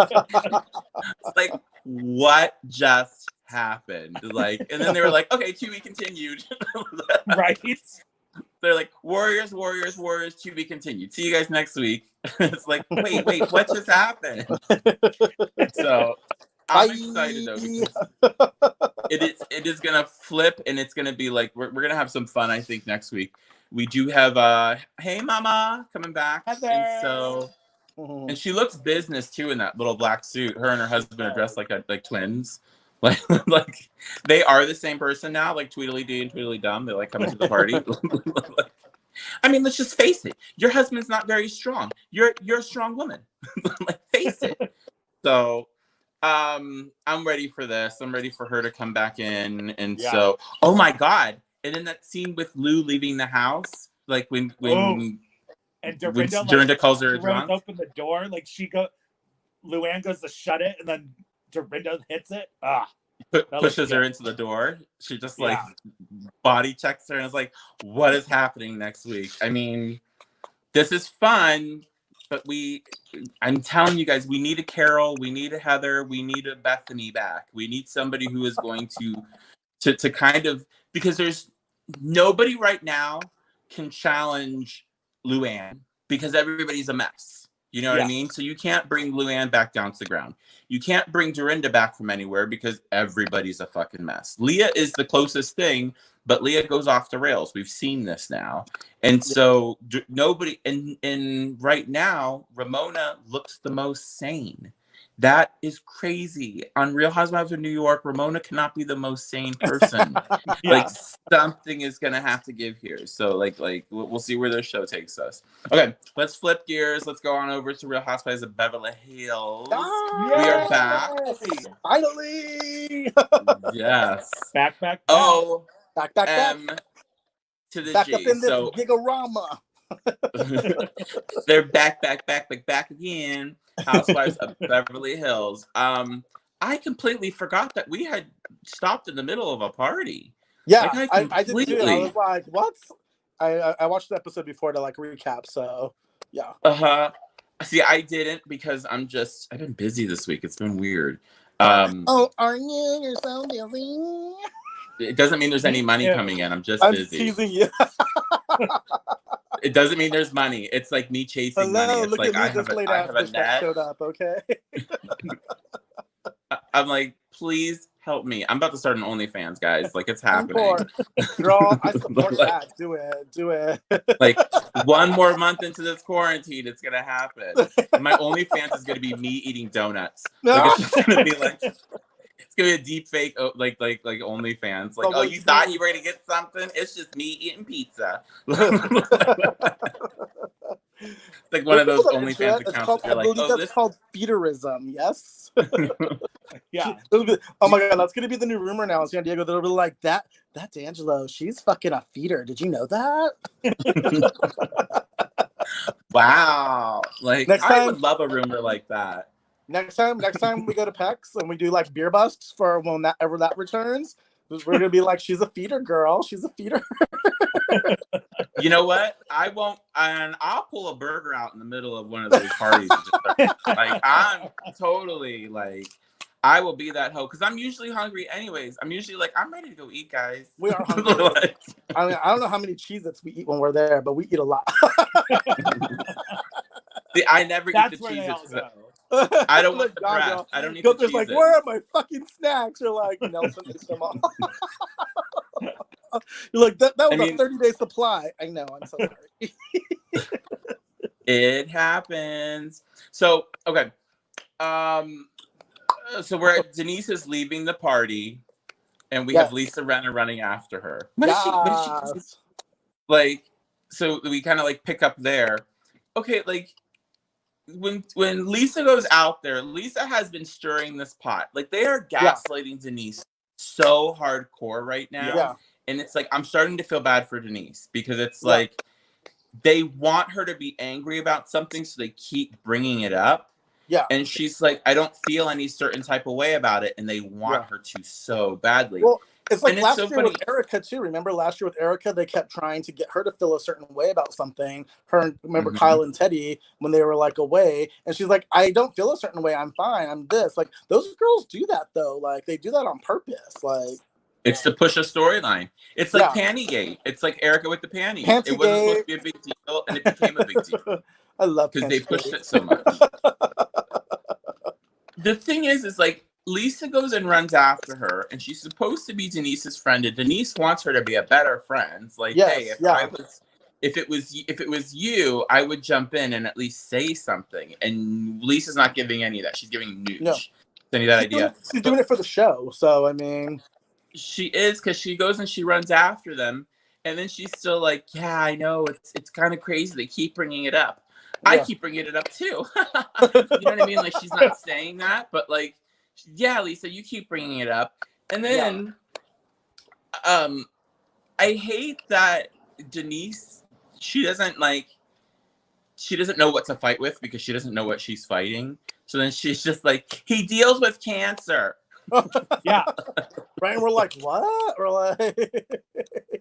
Speaker 1: like, what just happened? Like, and then they were like, okay, to be continued.
Speaker 2: Right?
Speaker 1: They're like, warriors, warriors, warriors, to be continued. See you guys next week. It's like, wait, what just happened? So I'm excited though, because it is gonna flip, and it's gonna be like we're gonna have some fun. I think next week we do have Hey Mama coming back, and so and she looks business too in that little black suit. Her and her husband are dressed like twins. Like they are the same person now, like Tweedledee and Tweedledum. They like coming to the party. Like, I mean, let's just face it. Your husband's not very strong. You're a strong woman. Like, face it. So I'm ready for this. I'm ready for her to come back in. And so, oh my God. And then that scene with Lou leaving the house, like when
Speaker 2: and Dorinda,
Speaker 1: Dorinda calls her drunk.
Speaker 2: Open the door, like Luann goes to shut it, and then Dorinda hits it.
Speaker 1: Pushes her into the door. She just like body checks her and is like, what is happening next week? I mean, this is fun, but I'm telling you guys, we need a Carol, we need a Heather, we need a Bethany back. We need somebody who is going to kind of, because there's nobody right now can challenge Luann because everybody's a mess. You know what I mean? So you can't bring Luann back down to the ground. You can't bring Dorinda back from anywhere because everybody's a fucking mess. Leah is the closest thing, but Leah goes off the rails. We've seen this now. And so nobody, and right now, Ramona looks the most sane. That is crazy. On Real Housewives of New York, Ramona cannot be the most sane person. Like something is gonna have to give here. So like we'll see where this show takes us. Okay, let's flip gears. Let's go on over to Real Housewives of Beverly Hills. We are back.
Speaker 3: Finally.
Speaker 1: Yes.
Speaker 2: Back.
Speaker 1: Oh,
Speaker 3: Back.
Speaker 1: to the
Speaker 3: Back
Speaker 1: G.
Speaker 3: up in this
Speaker 1: So
Speaker 3: gigarama.
Speaker 1: they're back again. Housewives of Beverly Hills. I completely forgot that we had stopped in the middle of a party.
Speaker 3: Yeah,
Speaker 1: like,
Speaker 3: I did too. I was like, what? I watched the episode before to like recap. So yeah.
Speaker 1: See, I didn't because I've been busy this week. It's been weird.
Speaker 3: Oh, aren't you? You're so busy.
Speaker 1: It doesn't mean there's any money coming in. I'm busy.
Speaker 3: Teasing you.
Speaker 1: It doesn't mean there's money. It's like me chasing money. It's
Speaker 3: look
Speaker 1: like
Speaker 3: at me,
Speaker 1: I have a
Speaker 3: that
Speaker 1: net.
Speaker 3: showed up, okay?
Speaker 1: I'm like, please help me. I'm about to start an OnlyFans, guys. Like, it's happening.
Speaker 3: Girl, I support that. Do it.
Speaker 1: Like, one more month into this quarantine, it's gonna happen. My OnlyFans is gonna be me eating donuts. Like, it's just gonna be like, it's gonna be a deep fake, like OnlyFans. Like, oh, you thought you were gonna get something? It's just me eating pizza. Like one of those OnlyFans accounts. You're like,
Speaker 3: that's called feederism. Yes.
Speaker 2: Yeah.
Speaker 3: Oh my god, that's gonna be the new rumor now in San Diego. They'll be like that Dangilo, she's fucking a feeder. Did you know that?
Speaker 1: Wow. Like
Speaker 3: next
Speaker 1: I
Speaker 3: time,
Speaker 1: would love a rumor like that.
Speaker 3: Next time we go to PEX and we do like beer busts for when that returns, we're gonna be like, she's a feeder girl. She's a feeder.
Speaker 1: You know what? I won't, and I'll pull a burger out in the middle of one of those parties. Like I'm totally like, I will be that hoe because I'm usually hungry anyways. I'm usually like, I'm ready to go eat, guys.
Speaker 3: We are hungry.
Speaker 1: Like,
Speaker 3: I mean, I don't know how many Cheez-Its we eat when we're there, but we eat a lot.
Speaker 1: See, I never eat the Cheez-Its. I don't want the breath. I don't need the Cheez-Its.
Speaker 3: Like, where are my fucking snacks? You're like, Nelson eats them all. You're like, that was a 30-day supply. I know, I'm so sorry.
Speaker 1: It happens. So, okay. So Denise is leaving the party, and we have Lisa Rinna running after her. What is she, like, so we kind of like pick up there. Okay, like when Lisa goes out there, Lisa has been stirring this pot. Like they are gaslighting Denise so hardcore right now.
Speaker 3: Yeah.
Speaker 1: And it's like I'm starting to feel bad for Denise because it's like they want her to be angry about something, so they keep bringing it up. Yeah. And she's like, I don't feel any certain type of way about it. And they want her to so badly. Well,
Speaker 3: it's like last year with Erica, too. Remember last year with Erica, they kept trying to get her to feel a certain way about something. Remember Kyle and Teddy when they were like away. And she's like, I don't feel a certain way. I'm fine. I'm this. Like, those girls do that, though. Like, they do that on purpose. Like,
Speaker 1: it's to push a storyline. It's like Pantygate. It's like Erica with the panties. It wasn't supposed to be a big deal, and it became a big deal.
Speaker 3: I love
Speaker 1: because they pushed it so much. The thing is like Lisa goes and runs after her, and she's supposed to be Denise's friend, and Denise wants her to be a better friend. It's like, hey, if it was you, I would jump in and at least say something. And Lisa's not giving any of that. She's giving nooch. No. Any of that idea.
Speaker 3: She's doing it for the show, so I mean.
Speaker 1: She is, because she goes and she runs after them, and then she's still like, yeah, I know, it's kind of crazy. They keep bringing it up. Yeah. I keep bringing it up too. You know what I mean? Like, she's not saying that, but like, yeah, Lisa, you keep bringing it up. And then, I hate that Denise, she doesn't know what to fight with because she doesn't know what she's fighting. So then she's just like, he deals with cancer.
Speaker 2: Yeah.
Speaker 3: Right. And we're like, what? We're like,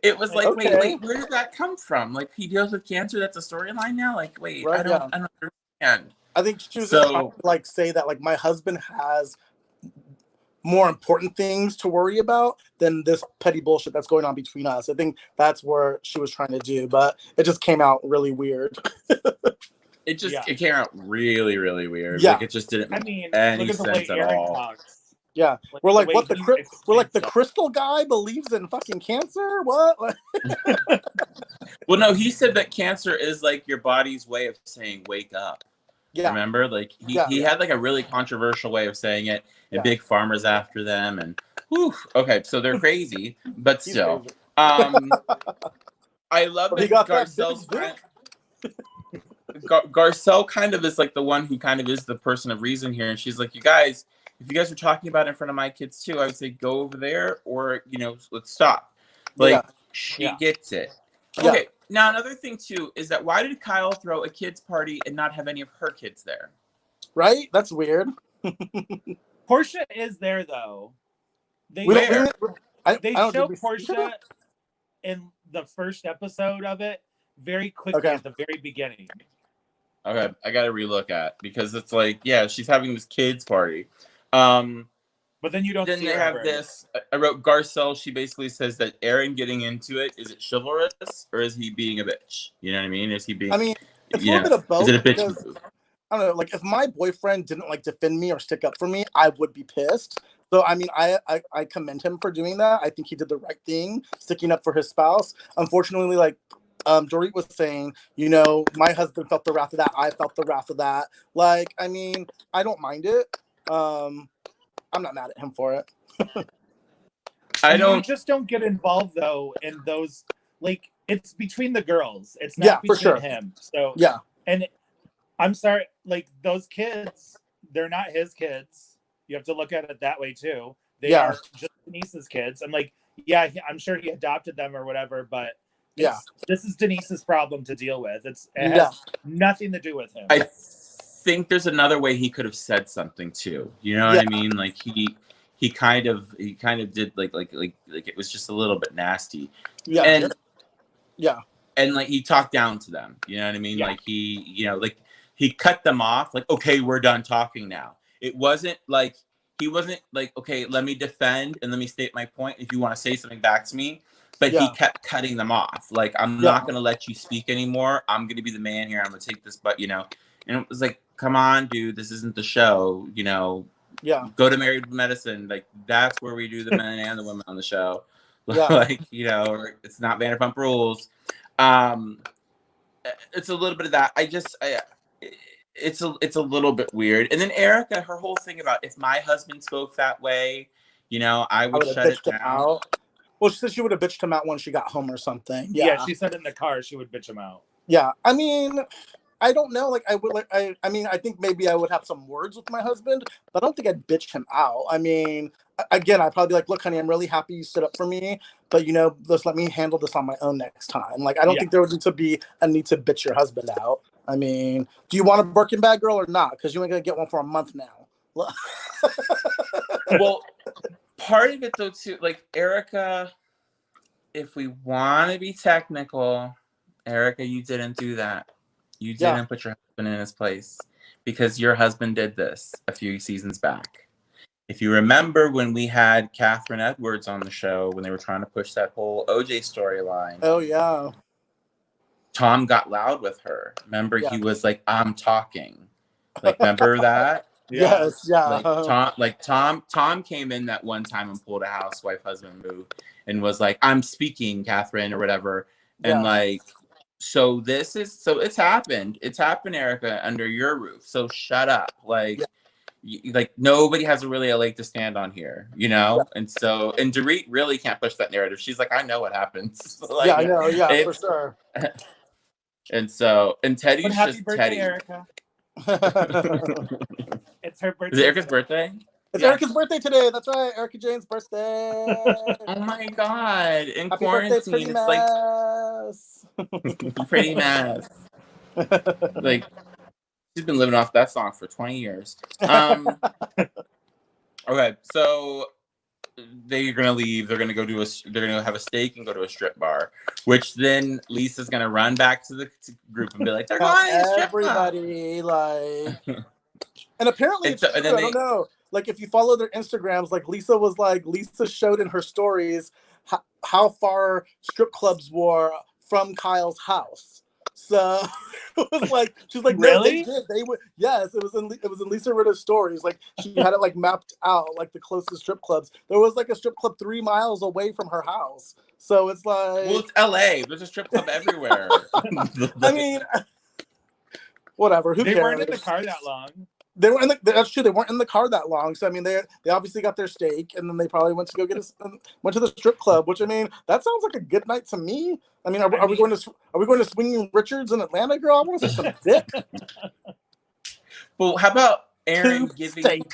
Speaker 1: it was like, wait, where did that come from? Like, he deals with cancer. That's a storyline now. Like, wait, I don't understand.
Speaker 3: I think she was like say that like my husband has more important things to worry about than this petty bullshit that's going on between us. I think that's where she was trying to do, but it just came out really weird.
Speaker 1: It came out really, really weird.
Speaker 3: Yeah.
Speaker 1: Like it just didn't
Speaker 2: I
Speaker 1: make
Speaker 2: mean,
Speaker 1: any
Speaker 2: look at the way
Speaker 1: sense at
Speaker 2: Eric
Speaker 1: all.
Speaker 2: talks.
Speaker 3: Yeah,
Speaker 2: Like,
Speaker 3: we're like,
Speaker 2: the
Speaker 3: what
Speaker 2: way
Speaker 3: the
Speaker 2: he
Speaker 3: we're like the
Speaker 2: explains
Speaker 3: crystal guy believes in fucking cancer? What? Like,
Speaker 1: Well, no, he said that cancer is like your body's way of saying wake up.
Speaker 3: yeah,
Speaker 1: Remember? Like he had like a really controversial way of saying it, and
Speaker 3: Yeah.
Speaker 1: Big Pharma's after them, and whew, okay, so they're crazy, but
Speaker 3: He's
Speaker 1: still.
Speaker 3: crazy.
Speaker 1: I love
Speaker 3: But he
Speaker 1: that
Speaker 3: got that
Speaker 1: Garcelle's
Speaker 3: big dick.
Speaker 1: Garcelle kind of is like the one who kind of is the person of reason here, and she's like, you guys, if you guys are talking about it in front of my kids too, I would say go over there, or let's stop. Like
Speaker 3: Yeah.
Speaker 1: she gets it.
Speaker 3: Yeah.
Speaker 1: Okay, now another thing too is that why did Kyle throw a kids party and not have any of her kids there?
Speaker 3: Right? That's weird.
Speaker 2: Portia is there though. They show Portia in the first episode of it very quickly at the very beginning.
Speaker 1: Okay, I gotta relook at because it's like, yeah, she's having this kids party.
Speaker 2: But then you don't
Speaker 1: Then
Speaker 2: see
Speaker 1: they
Speaker 2: her
Speaker 1: have
Speaker 2: ever.
Speaker 1: this. I wrote Garcelle. She basically says that Aaron getting into it, is it chivalrous or is he being a bitch? You know what I mean? Is he being?
Speaker 3: I mean, it's a little bit of both.
Speaker 1: Is it a bitch
Speaker 3: because,
Speaker 1: move?
Speaker 3: I don't know. Like, if my boyfriend didn't like defend me or stick up for me, I would be pissed. So, I mean, I commend him for doing that. I think he did the right thing, sticking up for his spouse. Unfortunately, like Dorit was saying, my husband felt the wrath of that. I felt the wrath of that. Like, I mean, I don't mind it. I'm not mad at him for it.
Speaker 2: You just don't get involved though in those. Like, it's between the girls. It's not between him. So
Speaker 3: yeah.
Speaker 2: And I'm sorry, like those kids, they're not his kids. You have to look at it that way too. They are just Denise's kids. I'm like, yeah, I'm sure he adopted them or whatever, but this is Denise's problem to deal with. It has nothing to do with him.
Speaker 1: I think there's another way he could have said something too. You know what I mean? Like he kind of did like it was just a little bit nasty.
Speaker 3: Yeah.
Speaker 1: And like he talked down to them. You know what I mean?
Speaker 2: Yeah.
Speaker 1: Like he cut them off. Like, okay, we're done talking now. It wasn't like he wasn't like, okay, let me defend and let me state my point. If you want to say something back to me. But he kept cutting them off. Like, I'm not going to let you speak anymore. I'm going to be the man here. I'm going to take this, but, And it was like, come on, dude. This isn't the show, Go to Married Medicine. Like, that's where we do the men and the women on the show. Like, it's not Vanderpump Rules. It's a little bit of that. It's a little bit weird. And then Erica, her whole thing about if my husband spoke that way, I would shut it down.
Speaker 3: Well, she said she would have bitched him out when she got home or something.
Speaker 2: Yeah, she said in the car she would bitch him out.
Speaker 3: Yeah, I mean, I don't know. Like, I would like. I mean, I think maybe I would have some words with my husband, but I don't think I'd bitch him out. I mean, again, I'd probably be like, "Look, honey, I'm really happy you stood up for me, but just let me handle this on my own next time." Like, I don't think there would need to be a need to bitch your husband out. I mean, do you want a Birkin bag, girl, or not? Because you ain't gonna get one for a month now.
Speaker 1: Well, part of it though too, like Erica, if we want to be technical, Erica, you didn't do that. You didn't put your husband in his place because your husband did this a few seasons back. If you remember when we had Catherine Edwards on the show, when they were trying to push that whole OJ storyline.
Speaker 3: Oh, yeah.
Speaker 1: Tom got loud with her. Remember, he was like, I'm talking. Like, remember that?
Speaker 3: Yes, yeah.
Speaker 1: Tom came in that one time and pulled a housewife husband move and was like, I'm speaking, Catherine, or whatever. And so it's happened. It's happened, Erica, under your roof. So shut up. Like, nobody has really a leg to stand on here, And Dorit really can't push that narrative. She's like, I know what happens. Like,
Speaker 3: I know. Yeah, for sure.
Speaker 1: And Teddy's
Speaker 2: happy
Speaker 1: just
Speaker 2: birthday,
Speaker 1: Teddy.
Speaker 2: Erica. It's her birthday.
Speaker 1: Is it Erica's birthday?
Speaker 3: It's Erica's birthday today. That's right. Erica Jane's birthday.
Speaker 1: Oh my God. In
Speaker 3: Happy
Speaker 1: quarantine,
Speaker 3: birthday,
Speaker 1: it's like pretty mess. Like, she's been living off that song for 20 years. Okay, so they're gonna leave. They're gonna go they're gonna have a steak and go to a strip bar. Which then Lisa's gonna run back to the group and be like, "They're going to strip bar."
Speaker 3: Everybody like, and apparently, I don't know. like if you follow their Instagrams, like Lisa showed in her stories how far strip clubs were from Kyle's house. So it was like, she's like, no,
Speaker 2: Really?
Speaker 3: they would. Yes, it was in Lisa Ritter's stories. Like she had it like mapped out, like the closest strip clubs. There was like a strip club 3 miles away from her house. So it's like,
Speaker 1: well, it's LA. There's a strip club everywhere.
Speaker 3: I mean, whatever. Who
Speaker 2: They
Speaker 3: cares?
Speaker 2: weren't in the car that long.
Speaker 3: They were that's true. They weren't in the car that long. So I mean, they obviously got their steak, and then they probably went to the strip club. Which I mean, that sounds like a good night to me. I mean, are we going to Swinging Richards in Atlanta, girl? I want to see some dick.
Speaker 1: Well, how about Aaron
Speaker 3: Tube
Speaker 1: giving?
Speaker 3: steak.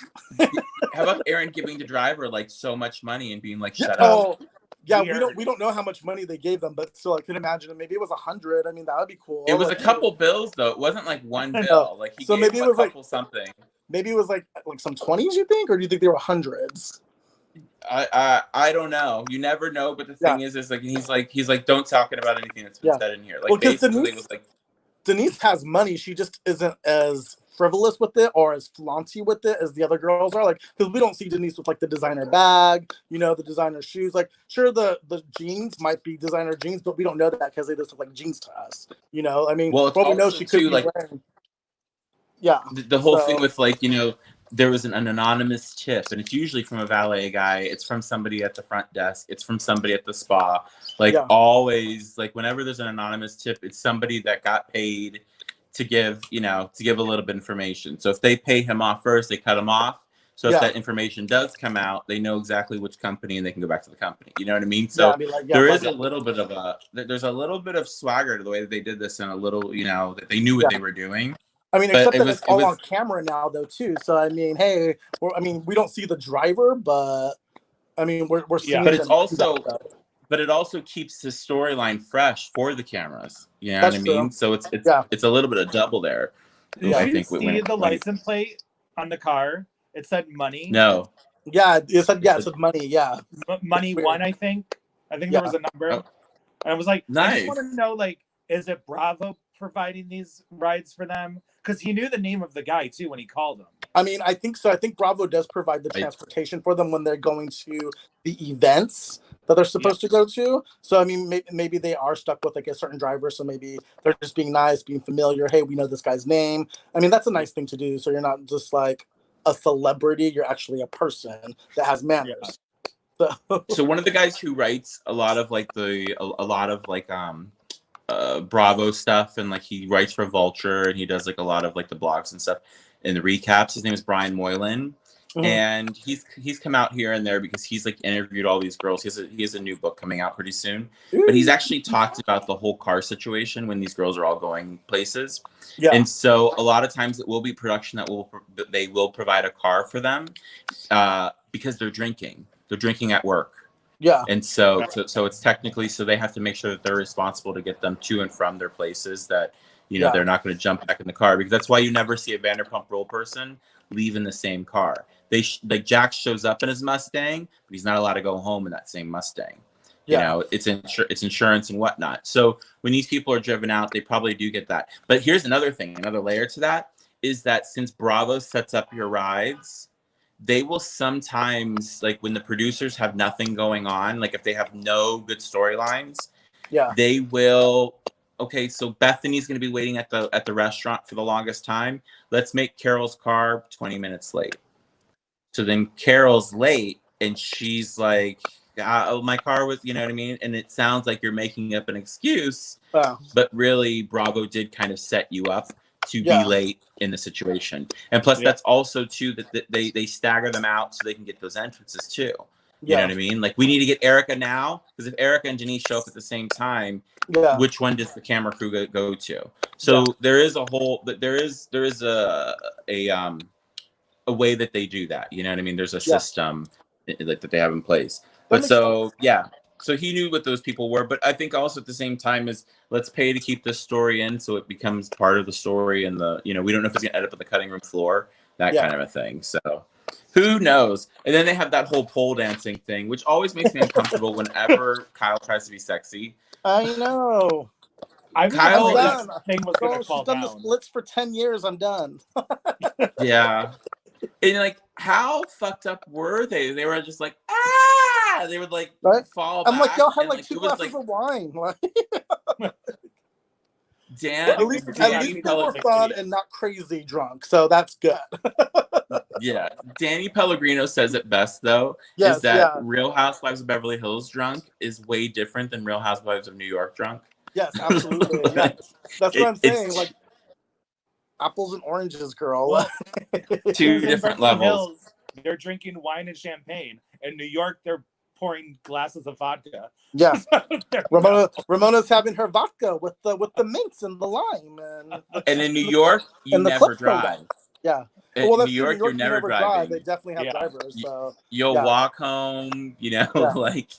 Speaker 1: How about Aaron giving the driver like so much money and being like, "Shut up."
Speaker 3: Oh, yeah.
Speaker 2: Weird.
Speaker 3: We don't know how much money they gave them, but still, I can imagine maybe it was 100. I mean, that would be cool.
Speaker 1: It was
Speaker 3: like,
Speaker 1: a couple bills though. It wasn't like one bill. Like he
Speaker 3: So
Speaker 1: gave
Speaker 3: maybe
Speaker 1: him
Speaker 3: it was
Speaker 1: a couple
Speaker 3: like
Speaker 1: something.
Speaker 3: Maybe it was like some 20s, you think, or do you think they were hundreds?
Speaker 1: I don't know. You never know. But the thing is like he's like don't talk about anything that's been said in here. Like
Speaker 3: Well,
Speaker 1: basically it was like
Speaker 3: Denise has money. She just isn't as frivolous with it or as flaunty with it as the other girls are. Like, because we don't see Denise with like the designer bag, you know, the designer shoes. Like, sure, the jeans might be designer jeans, but we don't know that because they just look like jeans to us. You know, I mean,
Speaker 1: well, it's
Speaker 3: we know
Speaker 1: also
Speaker 3: she could
Speaker 1: too,
Speaker 3: be
Speaker 1: like
Speaker 3: wearing. Yeah,
Speaker 1: the whole thing with like, you know, there was an anonymous tip, and it's usually from a valet guy. It's from somebody at the front desk. It's from somebody at the spa. Like always, like whenever there's an anonymous tip, it's somebody that got paid to give, you know, to give a little bit of information. So if they pay him off first, they cut him off. So if that information does come out, they know exactly which company and they can go back to the company. You know what I mean? So there is a little bit of there's a little bit of swagger to the way that they did this, and a little, you know, that they knew what they were doing.
Speaker 3: I mean, except that it's all on camera now, though, too. So I mean, hey, we don't see the driver, but I mean, we're seeing.
Speaker 1: But it's also, but it also keeps the storyline fresh for the cameras. You know what I mean? So it's a little bit of double there.
Speaker 2: Did you see the license plate on the car? It said money.
Speaker 1: No.
Speaker 3: Yeah, it said money. Yeah,
Speaker 2: money one. I think there was a number, and I was like,
Speaker 1: nice.
Speaker 2: I just want to know, like, is it Bravo providing these rides for them? Because he knew the name of the guy too when he called him.
Speaker 3: I mean, I think so. I think Bravo does provide the transportation for them when they're going to the events that they're supposed to go to. So I mean, maybe they are stuck with like a certain driver. So maybe they're just being nice, being familiar. Hey, we know this guy's name. I mean, that's a nice thing to do. So you're not just like a celebrity. You're actually a person that has manners.
Speaker 1: So one of the guys who writes a lot of Bravo stuff, and like he writes for Vulture, and he does like a lot of like the blogs and stuff and the recaps. His name is Brian Moylan, and he's come out here and there because he's like interviewed all these girls. He has a new book coming out pretty soon, but he's actually talked about the whole car situation when these girls are all going places. And so a lot of times it will be production that they will provide a car for them because they're drinking at work. And so it's technically, so they have to make sure that they're responsible to get them to and from their places, that, you know, they're not going to jump back in the car, because that's why you never see a Vanderpump Rules person leave in the same car. Like Jack shows up in his Mustang, but he's not allowed to go home in that same Mustang. You know, it's insurance and whatnot. So when these people are driven out, they probably do get that. But here's another thing, another layer to that is that since Bravo sets up your rides, they will sometimes, like when the producers have nothing going on, like if they have no good storylines, they will, okay, so Bethany's going to be waiting at the restaurant for the longest time. Let's make Carol's car 20 minutes late. So then Carol's late and she's like, oh, my car was, you know what I mean? And it sounds like you're making up an excuse, but really Bravo did kind of set you up to be late in the situation. And plus that's also too that they stagger them out so they can get those entrances too. You know what I mean? Like we need to get Erica now, because if Erica and Denise show up at the same time, which one does the camera crew go to? So there is a whole, but there is a way that they do that. You know what I mean? There's a system like that they have in place. But so so he knew what those people were, but I think also at the same time is let's pay to keep this story in so it becomes part of the story, and the, you know, we don't know if it's gonna end up on the cutting room floor, that kind of a thing. So who knows? And then they have that whole pole dancing thing, which always makes me uncomfortable whenever Kyle tries to be sexy.
Speaker 3: I know.
Speaker 2: Kyle
Speaker 3: done.
Speaker 2: Thing was gonna
Speaker 3: she's
Speaker 2: fall
Speaker 3: done
Speaker 2: down.
Speaker 3: the splits for 10 years. I'm done.
Speaker 1: Yeah. And like, how fucked up were they? They were just like, ah! They would like
Speaker 3: Right?
Speaker 1: fall
Speaker 3: I'm
Speaker 1: back.
Speaker 3: like, y'all had
Speaker 1: and,
Speaker 3: like 2
Speaker 1: it was,
Speaker 3: glasses of wine. Like,
Speaker 1: Dan,
Speaker 3: at least
Speaker 1: Danny
Speaker 3: they were
Speaker 1: Pellegrino.
Speaker 3: fun and not crazy drunk, so that's good.
Speaker 1: Yeah, Danny Pellegrino says it best though.
Speaker 3: Yes,
Speaker 1: is that
Speaker 3: yeah.
Speaker 1: Real Housewives of Beverly Hills drunk is way different than Real Housewives of New York drunk.
Speaker 3: Yes, absolutely. Yeah. That's what I'm saying. Like apples and oranges, girl.
Speaker 2: Well,
Speaker 1: two
Speaker 2: in
Speaker 1: different
Speaker 2: Beverly
Speaker 1: levels.
Speaker 2: Hills, they're drinking wine and champagne. In New York, they're pouring glasses of vodka.
Speaker 3: Yeah.
Speaker 2: There we go.
Speaker 3: Ramona's having her vodka with the mints and the lime
Speaker 1: And in New York, you
Speaker 3: and the
Speaker 1: never
Speaker 3: club soda.
Speaker 1: drive.
Speaker 3: Yeah.
Speaker 1: In
Speaker 3: Well, that's
Speaker 1: New
Speaker 3: true.
Speaker 1: York,
Speaker 3: New York,
Speaker 1: you're
Speaker 3: you
Speaker 1: never
Speaker 3: drive.
Speaker 1: driving.
Speaker 3: They definitely have
Speaker 2: Yeah.
Speaker 3: drivers. So
Speaker 1: You'll
Speaker 3: yeah.
Speaker 1: walk home, you know,
Speaker 3: Yeah.
Speaker 1: like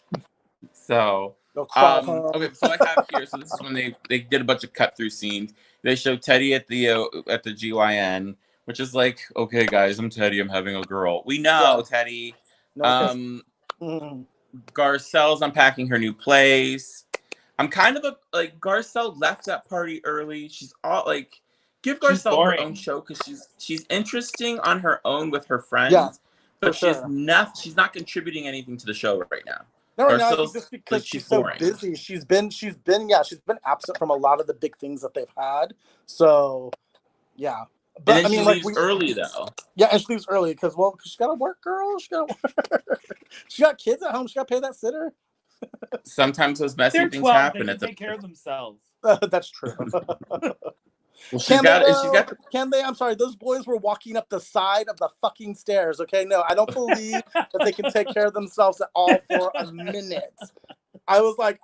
Speaker 1: so.
Speaker 3: they'll crawl home.
Speaker 1: Okay, so I have here. So this is when they did a bunch of cut through scenes. They showed Teddy at the GYN, which is like, okay, guys, I'm Teddy. I'm having a girl. We know,
Speaker 3: Yeah.
Speaker 1: Teddy.
Speaker 3: No,
Speaker 1: Garcelle's unpacking her new place. I'm kind of like Garcelle left that party early. She's all like, give Garcelle her own show because she's interesting on her own with her friends.
Speaker 3: Yeah,
Speaker 1: but
Speaker 3: for
Speaker 1: she's
Speaker 3: sure.
Speaker 1: she's not contributing anything to the show right now.
Speaker 3: No, right now, I think
Speaker 1: Garcelle's
Speaker 3: just because
Speaker 1: like,
Speaker 3: she's so
Speaker 1: boring.
Speaker 3: busy. She's been absent from a lot of the big things that they've had. So, yeah. But
Speaker 1: And then
Speaker 3: I mean,
Speaker 1: she
Speaker 3: like
Speaker 1: leaves early though.
Speaker 3: Yeah, and she leaves early because she gotta work, girl. She gotta work. She got kids at home. She gotta pay that sitter.
Speaker 1: Sometimes those messy
Speaker 2: They're
Speaker 1: things
Speaker 2: 12.
Speaker 1: happen.
Speaker 2: They can take care of themselves.
Speaker 3: That's true.
Speaker 1: Well,
Speaker 3: Can they? I'm sorry. Those boys were walking up the side of the fucking stairs. Okay, no, I don't believe that they can take care of themselves at all for a minute. I was like,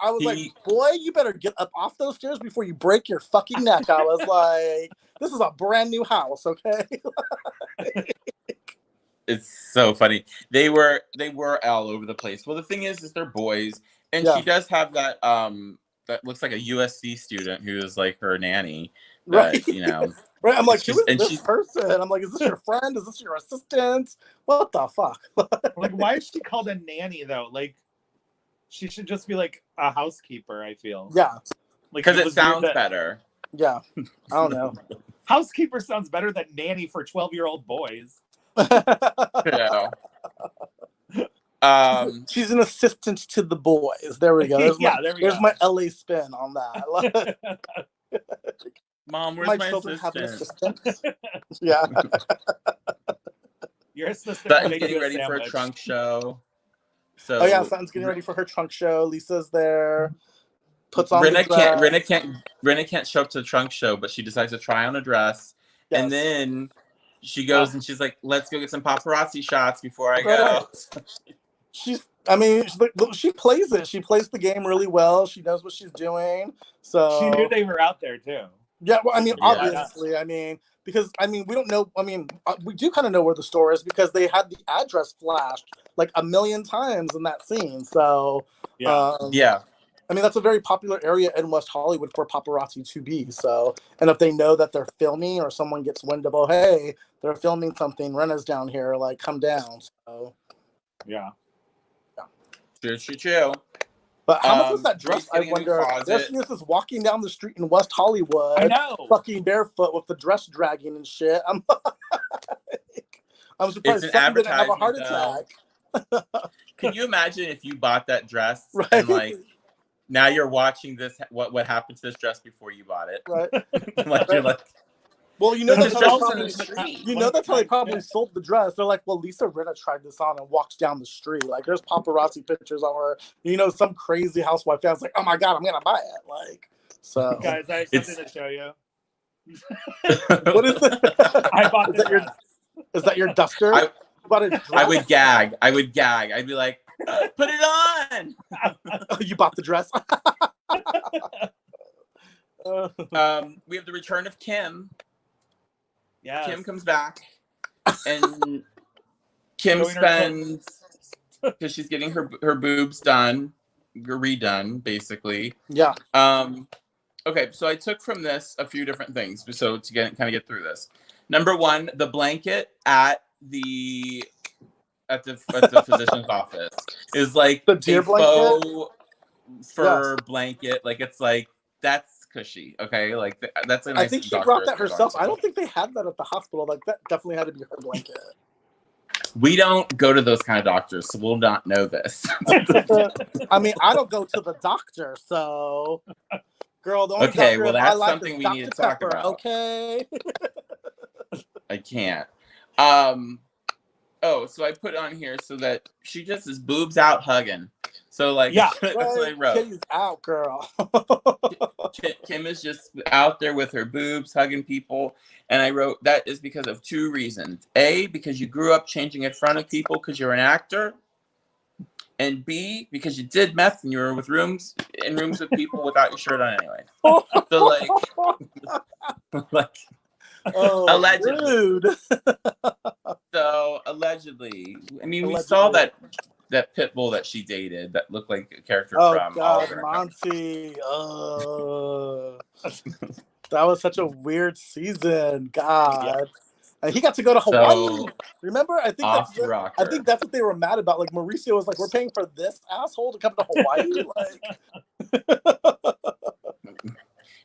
Speaker 3: boy, you better get up off those stairs before you break your fucking neck. I was like, this is a brand new house, okay?
Speaker 1: It's so funny. They were all over the place. Well, the thing is they're boys, and she does have that that looks like a USC student who is like her nanny. That,
Speaker 3: right.
Speaker 1: You know.
Speaker 3: Right. I'm like, who is this person? I'm like, is this your friend? Is this your assistant? What the fuck?
Speaker 2: Like, why is she called a nanny though? Like, she should just be like a housekeeper, I feel.
Speaker 3: Yeah.
Speaker 2: Like,
Speaker 1: because it sounds better.
Speaker 3: Yeah. I don't know.
Speaker 2: Housekeeper sounds better than nanny for 12-year-old boys.
Speaker 3: Yeah. She's an assistant to the boys. There we go. There's my LA spin on that.
Speaker 1: Mom, where's my assistant?
Speaker 3: Yeah.
Speaker 2: Your assistant.
Speaker 1: Sutton's getting ready for a trunk show. So
Speaker 3: Sutton's getting ready for her trunk show. Lisa's there. Puts on the dress.
Speaker 1: Rinna can't show up to the trunk show, but she decides to try on a dress. Yes. And then she goes and she's like, let's go get some paparazzi shots before I go.
Speaker 3: She plays it. She plays the game really well. She knows what she's doing. So
Speaker 2: she knew they were out there too.
Speaker 3: Yeah, well, I mean, obviously, I mean, because we don't know. I mean, we do kind of know where the store is because they had the address flashed like 1 million times in that scene. So
Speaker 1: yeah.
Speaker 3: I mean, that's a very popular area in West Hollywood for paparazzi to be. So, and if they know that they're filming or someone gets wind of, oh, hey, they're filming something, Rena's down here, like, come down. So,
Speaker 2: yeah.
Speaker 1: True.
Speaker 3: But how much was that dress? I wonder. There she is walking down the street in West Hollywood.
Speaker 2: I know.
Speaker 3: Fucking barefoot with the dress dragging and shit. I'm surprised Sutton didn't have a heart attack.
Speaker 1: Can you imagine if you bought that dress and like now you're watching this? What happened to this dress before you bought it?
Speaker 3: Right.
Speaker 1: Like you're like.
Speaker 3: Well, that's how they probably sold the dress. They're like, well, Lisa Rinna tried this on and walks down the street. Like, there's paparazzi pictures of her. Some crazy housewife fan's like, oh my God, I'm gonna buy it. Like, so
Speaker 2: guys, I have something to show you.
Speaker 3: What is it?
Speaker 2: I bought the dress.
Speaker 3: Is that your duster?
Speaker 1: I would gag. I'd be like, put it on.
Speaker 3: You bought the dress.
Speaker 1: We have the return of Kim.
Speaker 2: Yeah,
Speaker 1: Kim comes back, and Kim spends because she's getting her boobs redone, basically.
Speaker 3: Yeah.
Speaker 1: Okay, so I took from this a few different things, so to get through this. Number one, the blanket at the physician's office is like
Speaker 3: the deer blanket?
Speaker 1: faux fur blanket. Like it's like that's cushy, okay? Like that's a nice.
Speaker 3: I think she brought that herself. I don't think they had that at the hospital. Like that definitely had to be her blanket.
Speaker 1: We don't go to those kind of doctors, so we'll not know this.
Speaker 3: I mean, I don't go to the doctor, so girl, the only
Speaker 1: Okay,
Speaker 3: doctor
Speaker 1: well,
Speaker 3: in my
Speaker 1: that's
Speaker 3: life
Speaker 1: something
Speaker 3: is
Speaker 1: we
Speaker 3: Dr.
Speaker 1: need to talk
Speaker 3: Pepper,
Speaker 1: about.
Speaker 3: okay?
Speaker 1: I can't. Oh, so I put on here so that she just is boobs out hugging. So like,
Speaker 2: Yeah,
Speaker 1: that's what I wrote.
Speaker 3: Kitty's out, girl.
Speaker 1: Kim is just out there with her boobs hugging people, and I wrote that is because of two reasons: A, because you grew up changing in front of people because you're an actor, and B, because you did meth and you were with rooms with people without your shirt on anyway. So like
Speaker 3: Oh,
Speaker 1: allegedly.
Speaker 3: rude.
Speaker 1: So allegedly, I mean, we
Speaker 3: Allegedly.
Speaker 1: saw that pit bull that she dated that looked like a character
Speaker 3: Oh
Speaker 1: from
Speaker 3: God,
Speaker 1: Oliver.
Speaker 3: Monty. That was such a weird season. God.
Speaker 2: Yeah.
Speaker 3: And he got to go to Hawaii.
Speaker 1: So
Speaker 3: Remember? I think
Speaker 1: off the rocker.
Speaker 3: I think that's what they were mad about. Like Mauricio was like, "We're paying for this asshole to come to Hawaii."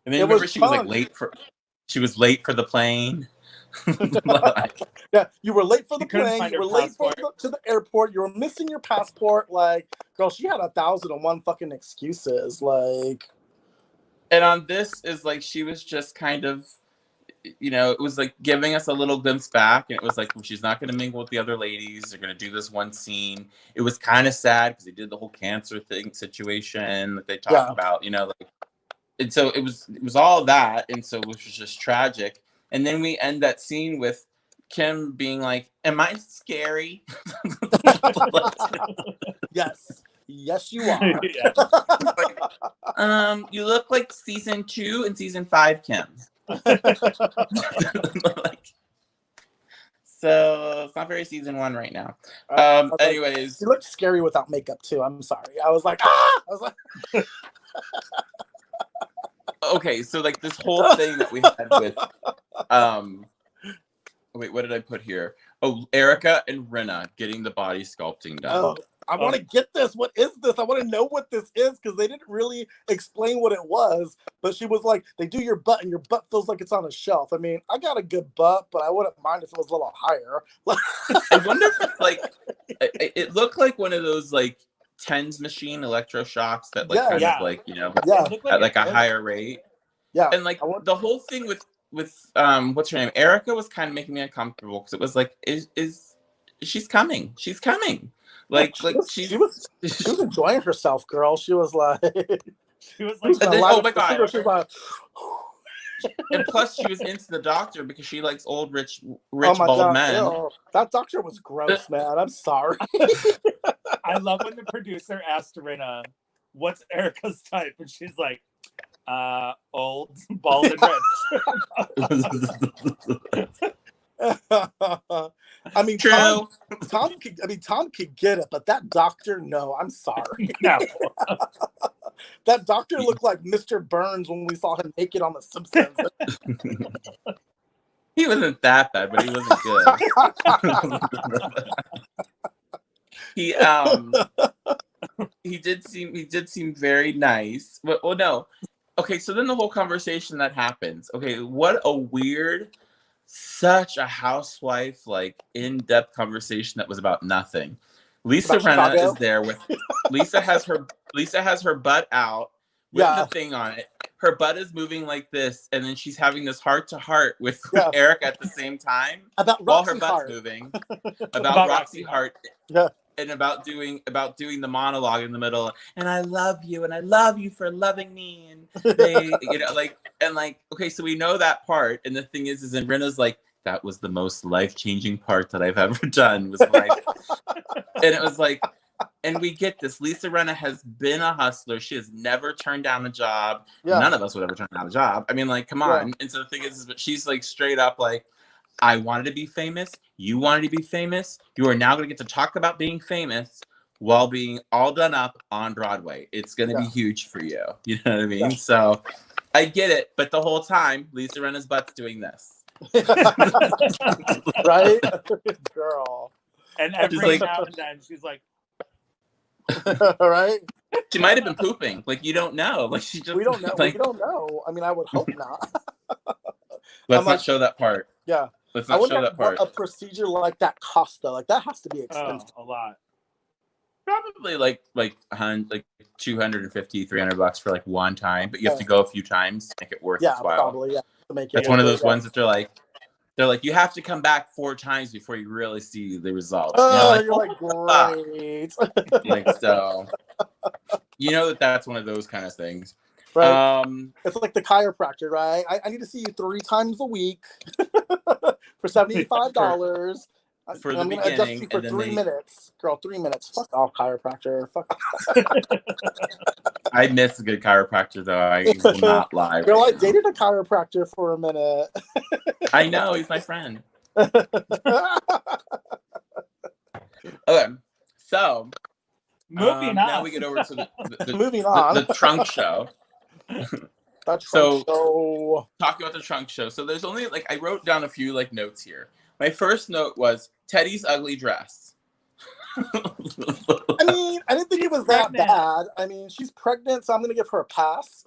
Speaker 1: And then
Speaker 3: It
Speaker 1: remember
Speaker 3: was
Speaker 1: she was like
Speaker 3: fun.
Speaker 1: late for the plane.
Speaker 3: Yeah, you were late for the
Speaker 2: couldn't
Speaker 3: plane.
Speaker 2: find
Speaker 3: You
Speaker 2: her
Speaker 3: were late
Speaker 2: passport.
Speaker 3: to the airport. You were missing your passport. Like, girl, she had 1,001 fucking excuses. Like,
Speaker 1: And on this is like she was just kind of, you know, it was like giving us a little glimpse back, and it was like, well, she's not going to mingle with the other ladies. They're going to do this one scene. It was kind of sad because they did the whole cancer thing situation that they talked about, you know, like, and so it was all that, and so it was just tragic. And then we end that scene with Kim being like, "Am I scary?"
Speaker 3: yes, you are.
Speaker 2: Yeah.
Speaker 1: You look like season 2 and season 5 Kim. So it's not very season 1 right now. Anyways,
Speaker 3: you looked scary without makeup too. I'm sorry. I was like, ah! I was like,
Speaker 1: okay, so like this whole thing that we had with wait, what did I put here? Oh, Erica and Rinna getting the body sculpting done.
Speaker 3: oh, I want to get this. What is this? I want to know what this is because they didn't really explain what it was. But she was like, they do your butt and your butt feels like it's on a shelf. I mean, I got a good butt, but I wouldn't mind if it was a little higher.
Speaker 1: I wonder if it's like, it looked like one of those like TENS machine electroshocks that like kind of like, you know, at like a higher rate.
Speaker 3: Yeah.
Speaker 1: And like the whole thing with what's her name? Erica was kind of making me uncomfortable because it was like, is she's coming? She's coming. Like she was
Speaker 3: enjoying herself, girl. She was like,
Speaker 1: oh my God.
Speaker 3: She was like,
Speaker 1: and plus she was into the doctor because she likes old rich bald men.
Speaker 3: Ew. That doctor was gross, man. I'm sorry.
Speaker 2: I love when the producer asked Rinna, "What's Erica's type?" And she's like, old, bald, and rich.
Speaker 3: I mean,
Speaker 1: true.
Speaker 3: Tom could get it, but that doctor, no. I'm sorry.
Speaker 2: No.
Speaker 3: That doctor looked like Mr. Burns when we saw him naked on The Simpsons.
Speaker 1: He wasn't that bad, but he wasn't good. He did seem very nice. But well, no. Okay, so then the whole conversation that happens. Okay, what a weird, such a housewife like in-depth conversation that was about nothing. Lisa Rinna is there with Lisa has her butt out with the thing on it. Her butt is moving like this, and then she's having this heart-to-heart with Eric at the same time while her butt's moving. About Roxy Hart.
Speaker 3: Yeah.
Speaker 1: And about doing the monologue in the middle, and I love you for loving me, and they, you know, like, and like, okay, so we know that part, and the thing is and Rinna's like, that was the most life-changing part that I've ever done, was like, and it was like, and we get this. Lisa Rinna has been a hustler. She has never turned down a job. Yeah. None of us would ever turn down a job. I mean, like, come on. And so the thing is, but she's like straight up like, I wanted to be famous. You wanted to be famous. You are now going to get to talk about being famous while being all done up on Broadway. It's going to be huge for you. You know what I mean? Yeah. So I get it. But the whole time, Lisa Rinna's butt's doing this.
Speaker 3: Right? Girl.
Speaker 2: And every now and then she's like,
Speaker 3: right?
Speaker 1: She might have been pooping. Like, you don't know. Like, she just.
Speaker 3: We don't know.
Speaker 1: Like,
Speaker 3: we don't know. I mean, I would hope not.
Speaker 1: Let's not show that part.
Speaker 3: Yeah.
Speaker 1: Let's
Speaker 3: I
Speaker 1: not
Speaker 3: wonder
Speaker 1: show that part.
Speaker 3: what a procedure like that costs though. Like that has to be expensive.
Speaker 2: A lot.
Speaker 1: Probably like 250, 300 bucks for like one time, but you have to go a few times to make it worth its while.
Speaker 3: Probably, to make it
Speaker 1: That's one of those ones that they're like, you have to come back 4 times before you really see the results.
Speaker 3: Oh, you're like, great.
Speaker 1: Like, so, that's one of those kind of things.
Speaker 3: Right. It's like the chiropractor, right? I need to see you 3 times a week for $75.
Speaker 1: For the
Speaker 3: I'm going to adjust you for 3 minutes. Girl, 3 minutes. Fuck off, chiropractor. Fuck off.
Speaker 1: I miss a good chiropractor, though. I will not lie.
Speaker 3: Girl, I dated a chiropractor for a minute.
Speaker 1: I know. He's my friend. Okay. So,
Speaker 2: moving on.
Speaker 1: Now we get over to the trunk show.
Speaker 2: Show.
Speaker 1: Talking about the trunk show. So there's only I wrote down a few notes here. My first note was Teddy's ugly dress.
Speaker 3: I mean, I didn't think it was that bad. I mean, she's pregnant, so I'm going to give her a pass.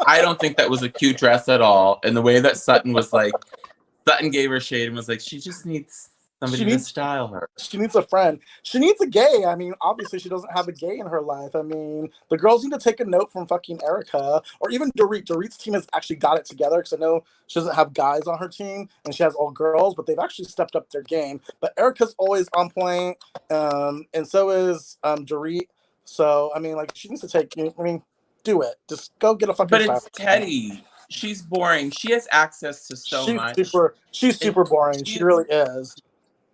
Speaker 1: I don't think that was a cute dress at all. And the way that Sutton was Sutton gave her shade and was like, she just needs somebody to style her.
Speaker 3: She needs a friend. She needs a gay. I mean, obviously she doesn't have a gay in her life. I mean, the girls need to take a note from fucking Erica or even Dorit. Dorit's team has actually got it together because I know she doesn't have guys on her team and she has all girls, but they've actually stepped up their game. But Erica's always on point, and so is Dorit. So, I mean, she needs to take, do it. Just go get a fucking
Speaker 1: But it's Teddy. She's boring. She has access to so much.
Speaker 3: She's super boring. She really is.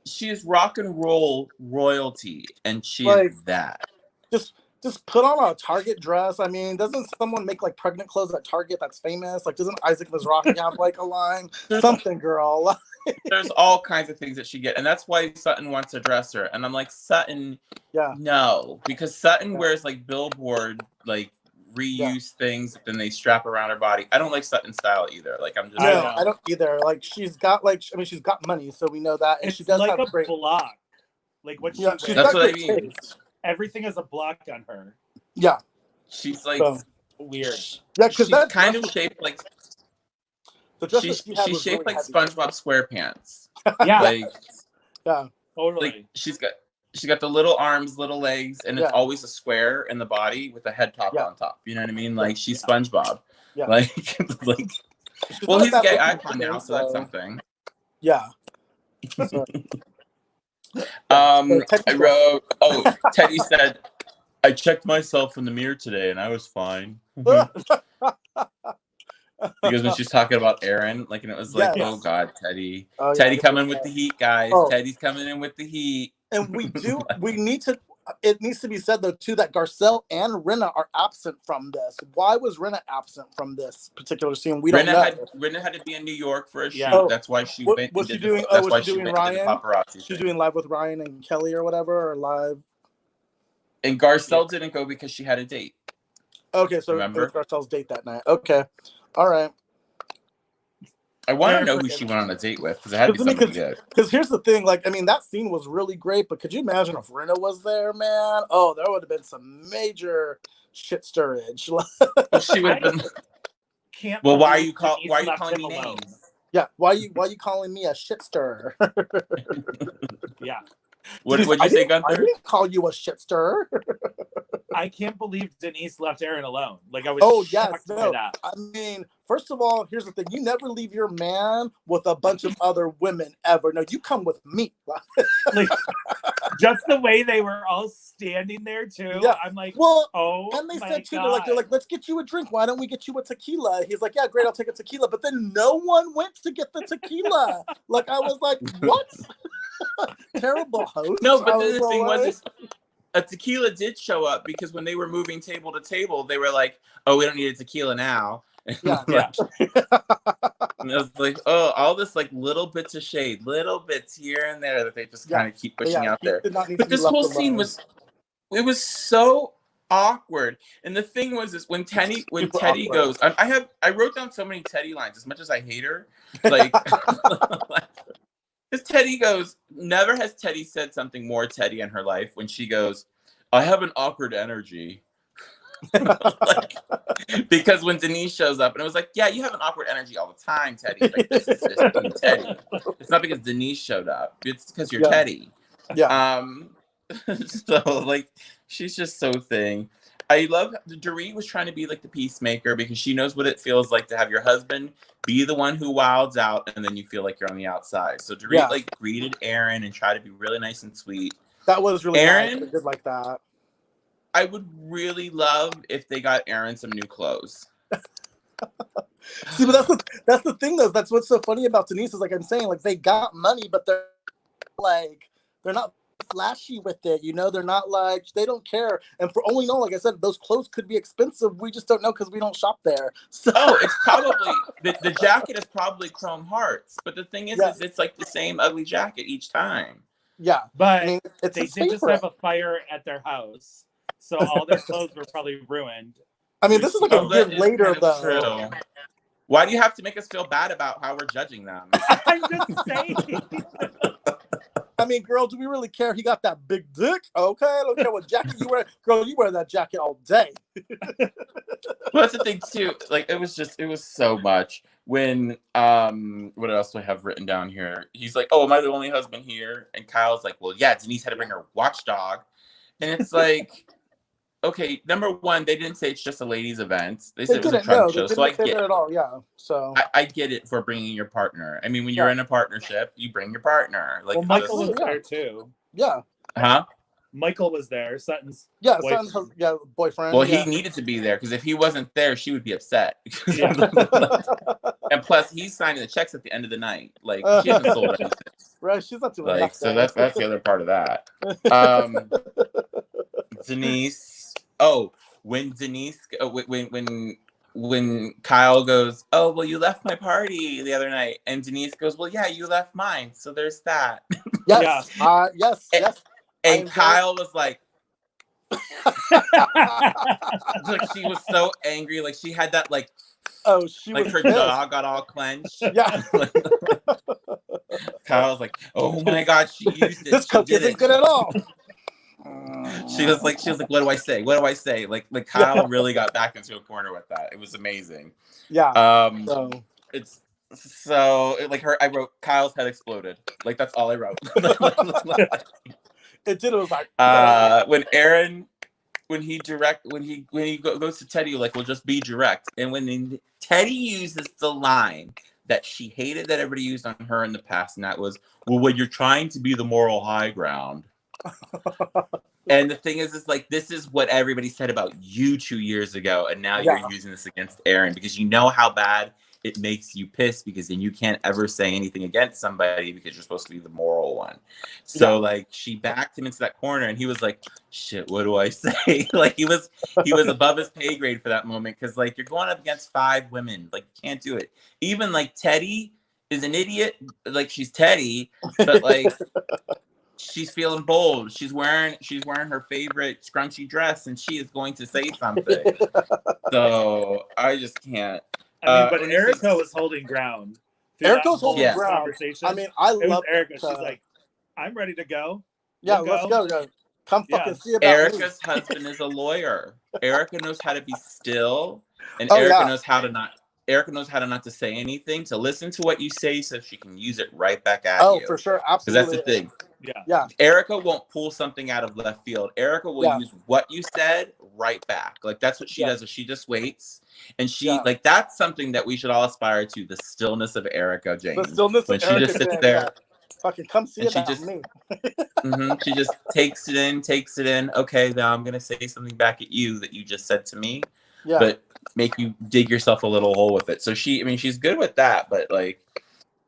Speaker 1: She is rock and roll royalty, and she is that.
Speaker 3: Just put on a Target dress. I mean, doesn't someone make pregnant clothes at Target that's famous? Doesn't Isaac Mizrahi have a line? Something, girl.
Speaker 1: There's all kinds of things that she get, and that's why Sutton wants to dress her. And I'm like, Sutton, no, because Sutton wears Billboard reuse things that then they strap around her body. I don't like Sutton style either. I'm just
Speaker 3: I don't either. She's got she's got money, so we know that, and she does have
Speaker 2: a
Speaker 3: great
Speaker 2: block. What she
Speaker 3: wears.
Speaker 1: That's what I mean.
Speaker 2: Everything is a block on her.
Speaker 3: Yeah,
Speaker 1: she's
Speaker 2: weird.
Speaker 3: Yeah, because
Speaker 1: that's kind of shaped
Speaker 3: the dress
Speaker 1: she's
Speaker 3: shaped
Speaker 1: really like SpongeBob SquarePants.
Speaker 2: Yeah,
Speaker 3: yeah,
Speaker 2: totally.
Speaker 1: She's got the little arms, little legs, and it's always a square in the body with a head top on top. You know what I mean? She's SpongeBob.
Speaker 3: Yeah.
Speaker 1: Well, he's a gay icon now, so that's something.
Speaker 3: Yeah.
Speaker 1: I wrote. Teddy said, "I checked myself in the mirror today, and I was fine." Because when she's talking about Aaron, and it was oh God, Teddy, Teddy coming with the heat, guys. Teddy's coming in with the heat.
Speaker 3: And we need to. It needs to be said though too that Garcelle and Rinna are absent from this. Why was Rinna absent from this particular scene? We don't know.
Speaker 1: Rinna had to be in New York for a shoot. That's why she
Speaker 3: went. Was she doing? Was she doing Ryan?
Speaker 1: Paparazzi.
Speaker 3: She's doing live with Ryan and Kelly or whatever, or live.
Speaker 1: And Garcelle didn't go because she had a date.
Speaker 3: Okay, so it was Garcelle's date that night. Okay, all right.
Speaker 1: I want to know who she went on a date with because it had to be somebody good.
Speaker 3: Because here's the thing, that scene was really great, but could you imagine if Rinna was there, man? Oh, there would have been some major shit stirrage.
Speaker 1: She would have been. Well, why are you calling me names?
Speaker 3: Yeah, why you calling me a shit stirrer?
Speaker 2: Yeah.
Speaker 1: What did you say, Gunther?
Speaker 3: I didn't call you a shit stirrer.
Speaker 2: I can't believe Denise left Aaron alone. I was shocked by that.
Speaker 3: I mean, first of all, here's the thing. You never leave your man with a bunch of other women ever. No, you come with me.
Speaker 2: Just the way they were all standing there too.
Speaker 3: Yeah.
Speaker 2: I'm like,
Speaker 3: and they said too, they're like, let's get you a drink. Why don't we get you a tequila? He's like, yeah, great, I'll take a tequila. But then no one went to get the tequila. I was like, what? Terrible host.
Speaker 1: No, but the thing was a tequila did show up because when they were moving table to table, they were like, "Oh, we don't need a tequila now."
Speaker 3: Yeah.
Speaker 1: And I was like, "Oh, all this little bits of shade, little bits here and there that they just kind of keep pushing out there." But this whole scene was so awkward. And the thing was, is when Teddy goes, I wrote down so many Teddy lines. As much as I hate her, because Teddy goes, never has Teddy said something more Teddy in her life when she goes, I have an awkward energy. Because when Denise shows up, and it was like, yeah, you have an awkward energy all the time, Teddy. Like, this is just being Teddy. It's not because Denise showed up. It's because you're Teddy.
Speaker 3: Yeah.
Speaker 1: So, like, she's just so thing. I love Dorit was trying to be like the peacemaker because she knows what it feels like to have your husband be the one who wilds out and then you feel like you're on the outside. So Dorit like greeted Aaron and tried to be really nice and sweet.
Speaker 3: That was really
Speaker 1: Aaron,
Speaker 3: nice. I did like that.
Speaker 1: I would really love if they got Aaron some new clothes.
Speaker 3: See, but that's the thing though. That's what's so funny about Denise is like I'm saying, like they got money, but they're not flashy with it, you know. They're not like, they don't care, and for all we know, like I said, those clothes could be expensive. We just don't know because we don't shop there. So
Speaker 1: it's probably the jacket is probably chrome hearts, but the thing is it's like the same ugly jacket each time.
Speaker 2: But
Speaker 3: I mean,
Speaker 2: they did just have a fire at their house, so all their clothes were probably ruined.
Speaker 3: I mean, this is like a year later though.
Speaker 1: True. Why do you have to make us feel bad about how we're judging them?
Speaker 2: I'm just saying.
Speaker 3: I mean, girl, do we really care? He got that big dick. Okay, I don't care what jacket you wear. Girl, you wear that jacket all day.
Speaker 1: Well, that's the thing too. Like, it was so much. When what else do I have written down here? He's like, "Oh, am I the only husband here?" And Kyle's like, "Well, yeah, Denise had to bring her watchdog." And it's like, okay, number one, they didn't say it's just a ladies' event. They said it was a trunk show. So I get it
Speaker 3: at all. Yeah. So
Speaker 1: I get it for bringing your partner. I mean, when you're in a partnership, you bring your partner. Like,
Speaker 2: well, Michael was there too.
Speaker 3: Yeah.
Speaker 1: Huh?
Speaker 2: Michael was there. Sutton's
Speaker 3: boyfriend.
Speaker 1: Well, he needed to be there because if he wasn't there, she would be upset. And plus, he's signing the checks at the end of the night. Like, she hasn't sold anything.
Speaker 3: Right, she's not doing
Speaker 1: like, so that's the other part of that. Denise. Oh, when Denise, when Kyle goes, "Oh, well, you left my party the other night," and Denise goes, "Well, yeah, you left mine, so there's that."
Speaker 3: Yes, yes.
Speaker 1: And Kyle was like, like she was so angry, like she had that like,
Speaker 3: she
Speaker 1: like
Speaker 3: was
Speaker 1: her jaw got all clenched.
Speaker 3: Yeah.
Speaker 1: Kyle's like, "Oh my God, she used it.
Speaker 3: This coke isn't good at all."
Speaker 1: She was like, "What do I say? What do I say?" Like Kyle really got back into a corner with that. It was amazing.
Speaker 3: Yeah.
Speaker 1: It's so like I wrote Kyle's head exploded. Like that's all I wrote.
Speaker 3: It did. It was like
Speaker 1: when he goes to Teddy, like, "Well, just be direct." And when Teddy uses the line that she hated that everybody used on her in the past, and that was, "Well, when you're trying to be the moral high ground." And the thing is like, this is what everybody said about you 2 years ago, and now you're using this against Aaron because you know how bad it makes you piss, because then you can't ever say anything against somebody because you're supposed to be the moral one. So like, she backed him into that corner, and he was like, "Shit, what do I say?" Like he was above his pay grade for that moment, because like, you're going up against 5 women, like you can't do it. Even like Teddy is an idiot, like she's Teddy, but like. She's feeling bold. She's wearing her favorite scrunchy dress, and she is going to say something. So I just can't.
Speaker 2: I mean, but Erica was holding ground.
Speaker 3: Erica's holding ground. I mean, I love
Speaker 2: Erica. She's like, "I'm ready to go."
Speaker 3: Yeah, let's go. Come fucking see about
Speaker 1: Erica's husband is a lawyer. Erica knows how to be still, and Erica knows how to not. Erica knows how to not to say anything, to listen to what you say so she can use it right back at you.
Speaker 3: Oh, for sure. Absolutely.
Speaker 1: Because that's the thing.
Speaker 3: Yeah.
Speaker 1: Erica won't pull something out of left field. Erica will use what you said right back. Like, that's what she does. Is she just waits. And she, like, that's something that we should all aspire to, the stillness of Erica Jane.
Speaker 3: The stillness
Speaker 1: when
Speaker 3: of
Speaker 1: she
Speaker 3: Erica
Speaker 1: just sits
Speaker 3: Jane,
Speaker 1: there.
Speaker 3: Fucking come see about me.
Speaker 1: She just takes it in. Okay, now I'm going to say something back at you that you just said to me. Yeah. But make you dig yourself a little hole with it. So she's good with that, but like,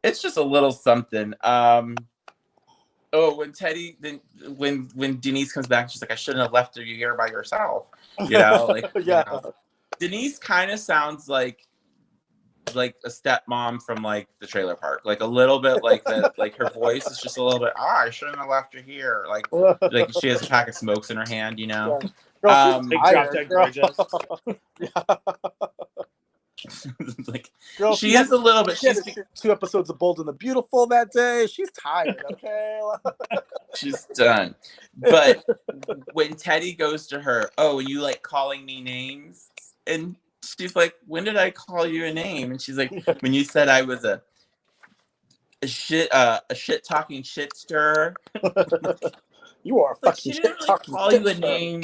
Speaker 1: it's just a little something. When when Denise comes back, she's like, "I shouldn't have left you here by yourself." You know, like, you know. Denise kind of sounds like a stepmom from like the trailer park, like a little bit like that. Like her voice is just a little bit, "I shouldn't have left you here." Like she has a pack of smokes in her hand, you know.
Speaker 3: Yeah. Girl,
Speaker 1: like, girl, she is a little bit. She's
Speaker 3: 2 episodes of Bold and the Beautiful that day. She's tired. Okay,
Speaker 1: she's done. But when Teddy goes to her, "Oh, you like calling me names?" and she's like, when did I call you a name? And she's like, when you said I was a shit talking shit stirrer.
Speaker 3: You are a
Speaker 1: Like,
Speaker 3: fucking
Speaker 1: she
Speaker 3: shit
Speaker 1: didn't really
Speaker 3: talking
Speaker 1: call
Speaker 3: shit
Speaker 1: you a
Speaker 3: stirrer.
Speaker 1: name.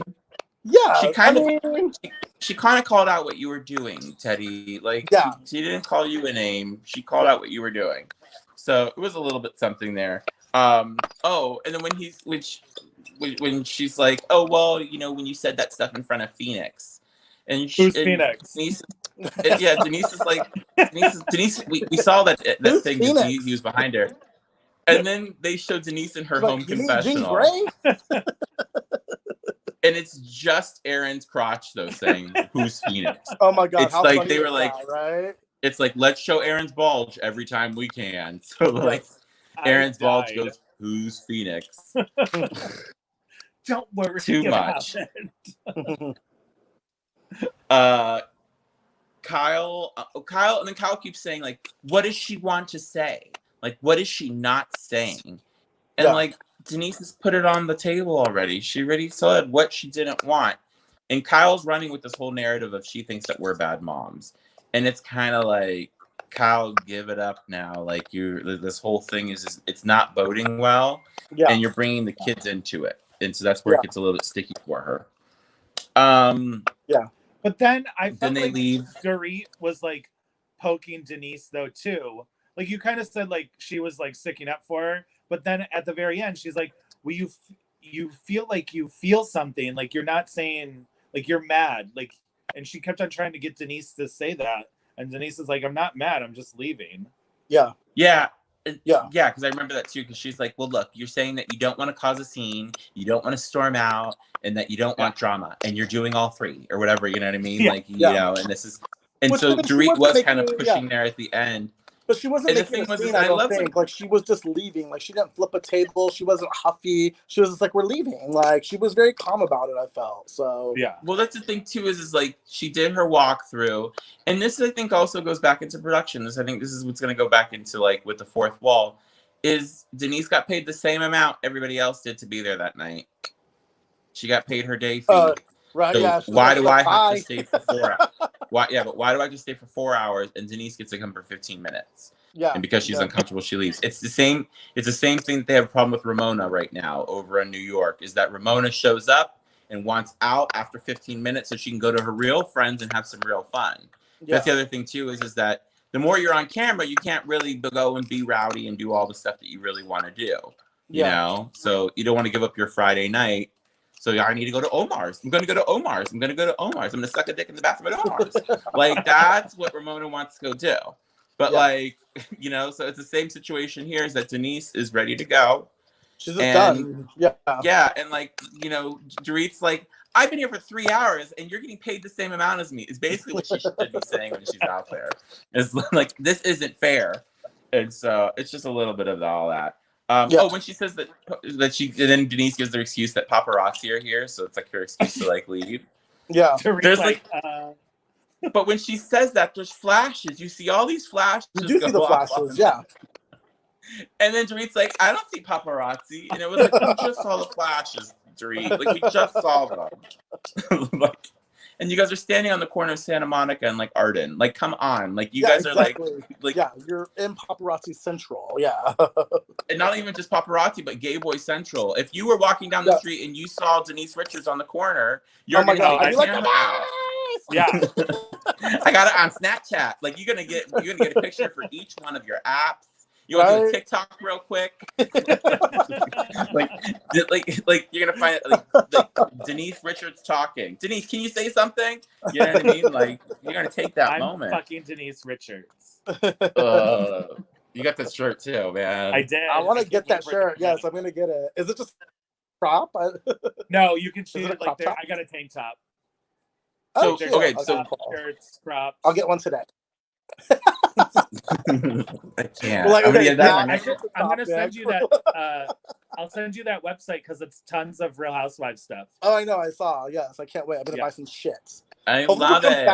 Speaker 3: Yeah,
Speaker 1: She kind of
Speaker 3: mean,
Speaker 1: she kind of called out what you were doing, Teddy. Like,
Speaker 3: yeah.
Speaker 1: she didn't call you a name. She called out what you were doing. So it was a little bit something there. Oh, and then when she's like, oh, well, you know, when you said that stuff in front of Phoenix. And
Speaker 2: Who's Phoenix?
Speaker 1: Denise, yeah, Denise is like, Denise, we saw that
Speaker 3: Who's
Speaker 1: thing that
Speaker 3: Phoenix?
Speaker 1: he was behind her. And then they show Denise in her
Speaker 3: Like,
Speaker 1: home
Speaker 3: you mean Jean
Speaker 1: confessional.
Speaker 3: Grey?
Speaker 1: And it's just Aaron's crotch, though, saying, who's Phoenix?
Speaker 3: Oh my God.
Speaker 1: It's
Speaker 3: how
Speaker 1: like
Speaker 3: funny
Speaker 1: they were
Speaker 3: is
Speaker 1: like,
Speaker 3: that, right?
Speaker 1: it's like, let's show Aaron's bulge every time we can. So, like,
Speaker 2: I
Speaker 1: Aaron's bulge
Speaker 2: died.
Speaker 1: goes, who's Phoenix?
Speaker 2: Don't worry
Speaker 1: Too
Speaker 2: about
Speaker 1: much.
Speaker 2: it.
Speaker 1: Kyle, and then Kyle keeps saying, like, what does she want to say? Like, what is she not saying? And, like, Denise has put it on the table already. She already said what she didn't want. And Kyle's running with this whole narrative of she thinks that we're bad moms. And it's kind of like, Kyle, give it up now. Like, this whole thing is it's not boding well.
Speaker 3: Yeah.
Speaker 1: And you're bringing the kids into it. And so that's where it gets a little bit sticky for her.
Speaker 3: Yeah.
Speaker 2: But then I felt
Speaker 1: then they
Speaker 2: like
Speaker 1: leave.
Speaker 2: Dorit was like poking Denise though too. Like you kind of said like she was like sticking up for her, but then at the very end she's like, "Well, you feel like you feel something, like you're not saying like you're mad." Like, and she kept on trying to get Denise to say that, and Denise is like, "I'm not mad, I'm just leaving."
Speaker 3: Yeah.
Speaker 1: Yeah.
Speaker 3: Yeah.
Speaker 1: Yeah, because I remember that too, because she's like, well, look, you're saying that you don't want to cause a scene, you don't want to storm out, and that you don't want drama, and you're doing all three, or whatever, you know what I mean? Like, you know, and this is, and
Speaker 3: Which,
Speaker 1: so
Speaker 3: I mean,
Speaker 1: Dorit was kind of pushing there at the end.
Speaker 3: But she wasn't
Speaker 1: And the
Speaker 3: making
Speaker 1: thing
Speaker 3: a
Speaker 1: was,
Speaker 3: scene,
Speaker 1: is
Speaker 3: I
Speaker 1: I
Speaker 3: don't
Speaker 1: love
Speaker 3: think. Like, she was just leaving. Like, she didn't flip a table. She wasn't huffy. She was just like, we're leaving. Like, she was very calm about it, I felt. So,
Speaker 2: yeah.
Speaker 1: Well, that's the thing, too, is like, she did her walkthrough. And this, I think, also goes back into production. I think this is what's going to go back into, like, with the fourth wall, is Denise got paid the same amount everybody else did to be there that night. She got paid her day fee.
Speaker 3: right,
Speaker 1: So
Speaker 3: yeah.
Speaker 1: why do I have
Speaker 3: bye.
Speaker 1: to stay for 4 hours? Why do I have to stay for 4 hours and Denise gets to come for 15 minutes?
Speaker 3: Yeah.
Speaker 1: And because she's uncomfortable, she leaves. It's the same thing that they have a problem with Ramona right now over in New York, is that Ramona shows up and wants out after 15 minutes so she can go to her real friends and have some real fun.
Speaker 3: Yeah.
Speaker 1: That's the other thing too, is that the more you're on camera, you can't really go and be rowdy and do all the stuff that you really want to do. You know? So you don't want to give up your Friday night. So I need to go to Omar's. I'm going to go to Omar's. I'm going to suck a dick in the bathroom at Omar's. Like, that's what Ramona wants to go do. But like, you know, so it's the same situation here, is that Denise is ready to go.
Speaker 3: She's just done. Yeah.
Speaker 1: Yeah. And like, you know, Dorit's like, I've been here for 3 hours and you're getting paid the same amount as me, is basically what she should be saying when she's out there. It's like, this isn't fair. And so it's just a little bit of all that. Oh, when she says that she, and then Denise gives their excuse that paparazzi are here. So it's like her excuse to like leave.
Speaker 3: Yeah.
Speaker 1: There's like, but when she says that, there's flashes. You see all these flashes.
Speaker 3: You do see the flashes, yeah.
Speaker 1: And then Dorit's like, I don't see paparazzi. And it was like, we just saw the flashes, Dorit. Like, we just saw them. Like, and you guys are standing on the corner of Santa Monica and like Arden. Like, come on. Like, you guys are like,
Speaker 3: yeah, you're in paparazzi central. Yeah.
Speaker 1: And not even just paparazzi, but Gay Boy Central. If you were walking down the street and you saw Denise Richards on the corner, you're gonna get your camera out.
Speaker 2: Yeah.
Speaker 1: I got it on Snapchat. Like, you're gonna get a picture for each one of your apps. You want to do a TikTok real quick? like you're gonna find it like Denise Richards talking. Denise, can you say something? You know what I mean? Like, you're gonna take that moment.
Speaker 2: Fucking Denise Richards.
Speaker 1: You got this shirt too, man.
Speaker 2: I did.
Speaker 3: I want to get that shirt. Yes, I'm gonna get it. Is it just crop?
Speaker 2: No, you can shoot it like there. I got a tank top.
Speaker 1: So okay, so
Speaker 2: shirts, crops.
Speaker 3: I'll get one today.
Speaker 1: I can't.
Speaker 3: Like,
Speaker 2: I'm gonna send you that. I'll send you that website because it's tons of Real Housewives stuff.
Speaker 3: Oh, I know. I saw. Yes, I can't wait. I'm gonna buy some shit.
Speaker 1: I love it.